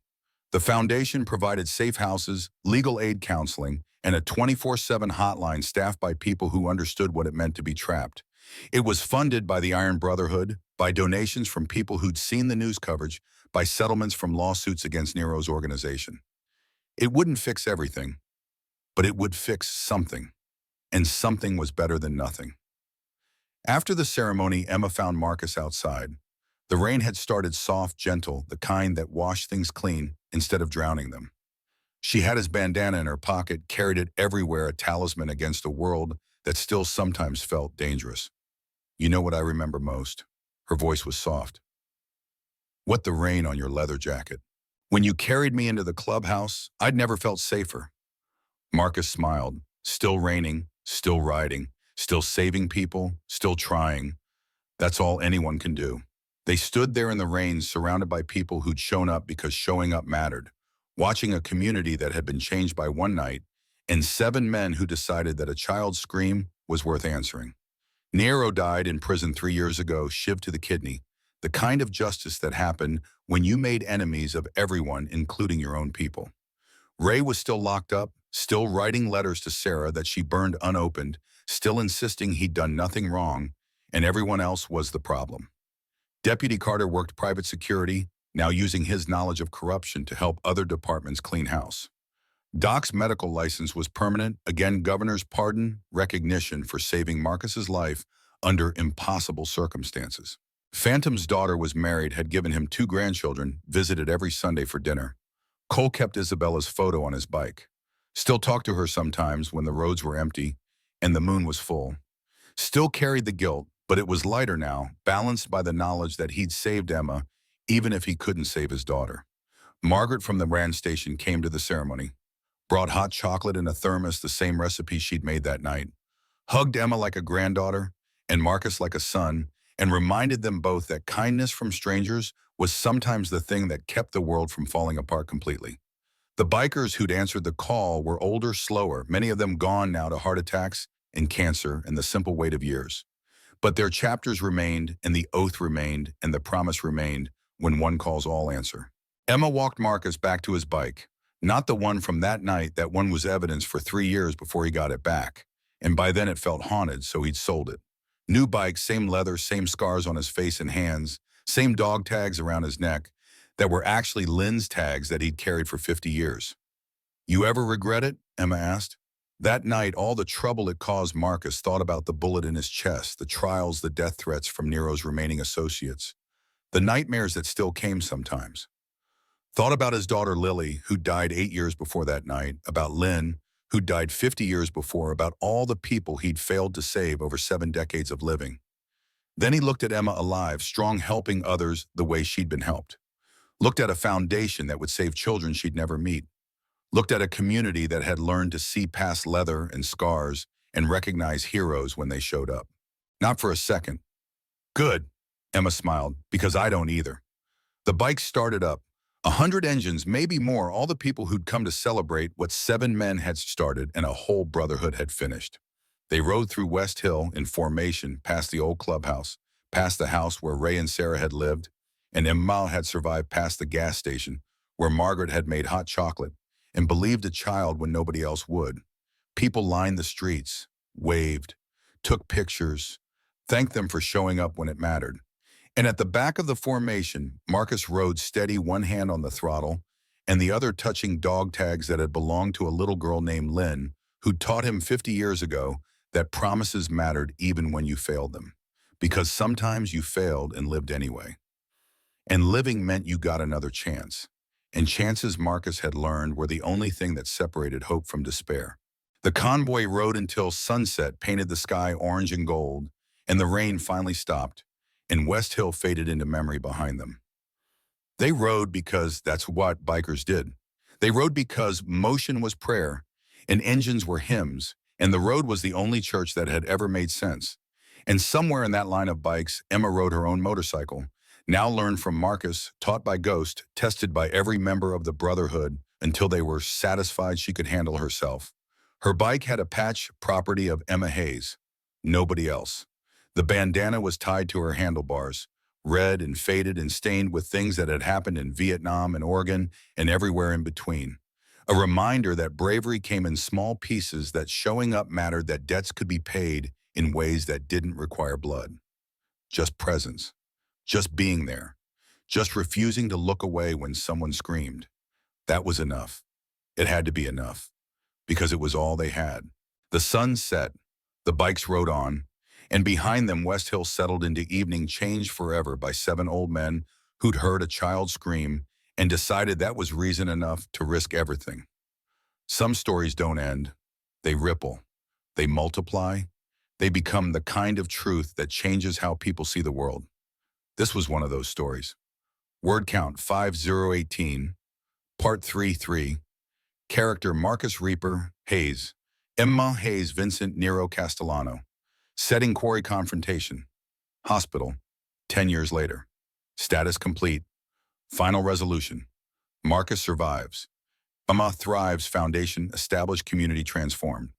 The foundation provided safe houses, legal aid counseling, and a 24/7 hotline staffed by people who understood what it meant to be trapped. It was funded by the Iron Brotherhood, by donations from people who'd seen the news coverage, by settlements from lawsuits against Nero's organization. It wouldn't fix everything, but it would fix something, and something was better than nothing. After the ceremony, Emma found Marcus outside. The rain had started soft, gentle, the kind that washed things clean instead of drowning them. She had his bandana in her pocket, carried it everywhere, a talisman against a world that still sometimes felt dangerous. You know what I remember most? Her voice was soft. What the rain on your leather jacket. When you carried me into the clubhouse, I'd never felt safer. Marcus smiled. Still raining, still riding, still saving people, still trying. That's all anyone can do. They stood there in the rain, surrounded by people who'd shown up because showing up mattered, watching a community that had been changed by one night, and 7 men who decided that a child's scream was worth answering. Nero died in prison 3 years ago, shivved to the kidney, the kind of justice that happened when you made enemies of everyone, including your own people. Ray was still locked up, still writing letters to Sarah that she burned unopened, still insisting he'd done nothing wrong, and everyone else was the problem. Deputy Carter worked private security, now using his knowledge of corruption to help other departments clean house. Doc's medical license was permanent, again governor's pardon, recognition for saving Marcus's life under impossible circumstances. Phantom's daughter was married, had given him 2 grandchildren, visited every Sunday for dinner. Cole kept Isabella's photo on his bike. Still talked to her sometimes when the roads were empty and the moon was full. Still carried the guilt, but it was lighter now, balanced by the knowledge that he'd saved Emma, even if he couldn't save his daughter. Margaret from the RAN station came to the ceremony, brought hot chocolate in a thermos, the same recipe she'd made that night, hugged Emma like a granddaughter and Marcus like a son, and reminded them both that kindness from strangers was sometimes the thing that kept the world from falling apart completely. The bikers who'd answered the call were older, slower, many of them gone now to heart attacks and cancer and the simple weight of years. But their chapters remained, and the oath remained, and the promise remained, when one calls all answer. Emma walked Marcus back to his bike, not the one from that night. That one was evidence for 3 years before he got it back, and by then it felt haunted, so he'd sold it. New bike, same leather, same scars on his face and hands, same dog tags around his neck, that were actually Lynn's tags that he'd carried for 50 years. You ever regret it? Emma asked. That night, all the trouble it caused Marcus thought about the bullet in his chest, the trials, the death threats from Nero's remaining associates, the nightmares that still came sometimes. Thought about his daughter Lily, who died 8 years before that night, about Lynn, who died 50 years before, about all the people he'd failed to save over 7 decades of living. Then he looked at Emma alive, strong, helping others the way she'd been helped. Looked at a foundation that would save children she'd never meet. Looked at a community that had learned to see past leather and scars and recognize heroes when they showed up. Not for a second. Good, Emma smiled, because I don't either. The bike started up. 100 engines, maybe more, all the people who'd come to celebrate what 7 men had started and a whole brotherhood had finished. They rode through West Hill in formation, past the old clubhouse, past the house where Ray and Sarah had lived, and Emma had survived past the gas station, where Margaret had made hot chocolate and believed a child when nobody else would. People lined the streets, waved, took pictures, thanked them for showing up when it mattered. And at the back of the formation, Marcus rode steady, one hand on the throttle and the other touching dog tags that had belonged to a little girl named Lynn, who taught him 50 years ago that promises mattered even when you failed them. Because sometimes you failed and lived anyway. And living meant you got another chance. And chances, Marcus had learned, were the only thing that separated hope from despair. The convoy rode until sunset painted the sky orange and gold, and the rain finally stopped, and West Hill faded into memory behind them. They rode because that's what bikers did. They rode because motion was prayer, and engines were hymns, and the road was the only church that had ever made sense. And somewhere in that line of bikes, Emma rode her own motorcycle, now learned from Marcus, taught by Ghost, tested by every member of the Brotherhood until they were satisfied she could handle herself. Her bike had a patch property of Emma Hayes, nobody else. The bandana was tied to her handlebars, red and faded and stained with things that had happened in Vietnam and Oregon and everywhere in between. A reminder that bravery came in small pieces, that showing up mattered, that debts could be paid in ways that didn't require blood. Just presence. Just being there. Just refusing to look away when someone screamed. That was enough. It had to be enough. Because it was all they had. The sun set. The bikes rode on. And behind them, West Hill settled into evening, changed forever by 7 old men who'd heard a child scream and decided that was reason enough to risk everything. Some stories don't end. They ripple. They multiply. They become the kind of truth that changes how people see the world. This was one of those stories. Word count 5018, part 3-3. Character Marcus Reaper Hayes, Emma Hayes Vincent Nero Castellano. Setting quarry confrontation. Hospital, 10 years later. Status complete. Final resolution. Marcus survives. Emma thrives, foundation established, community transformed.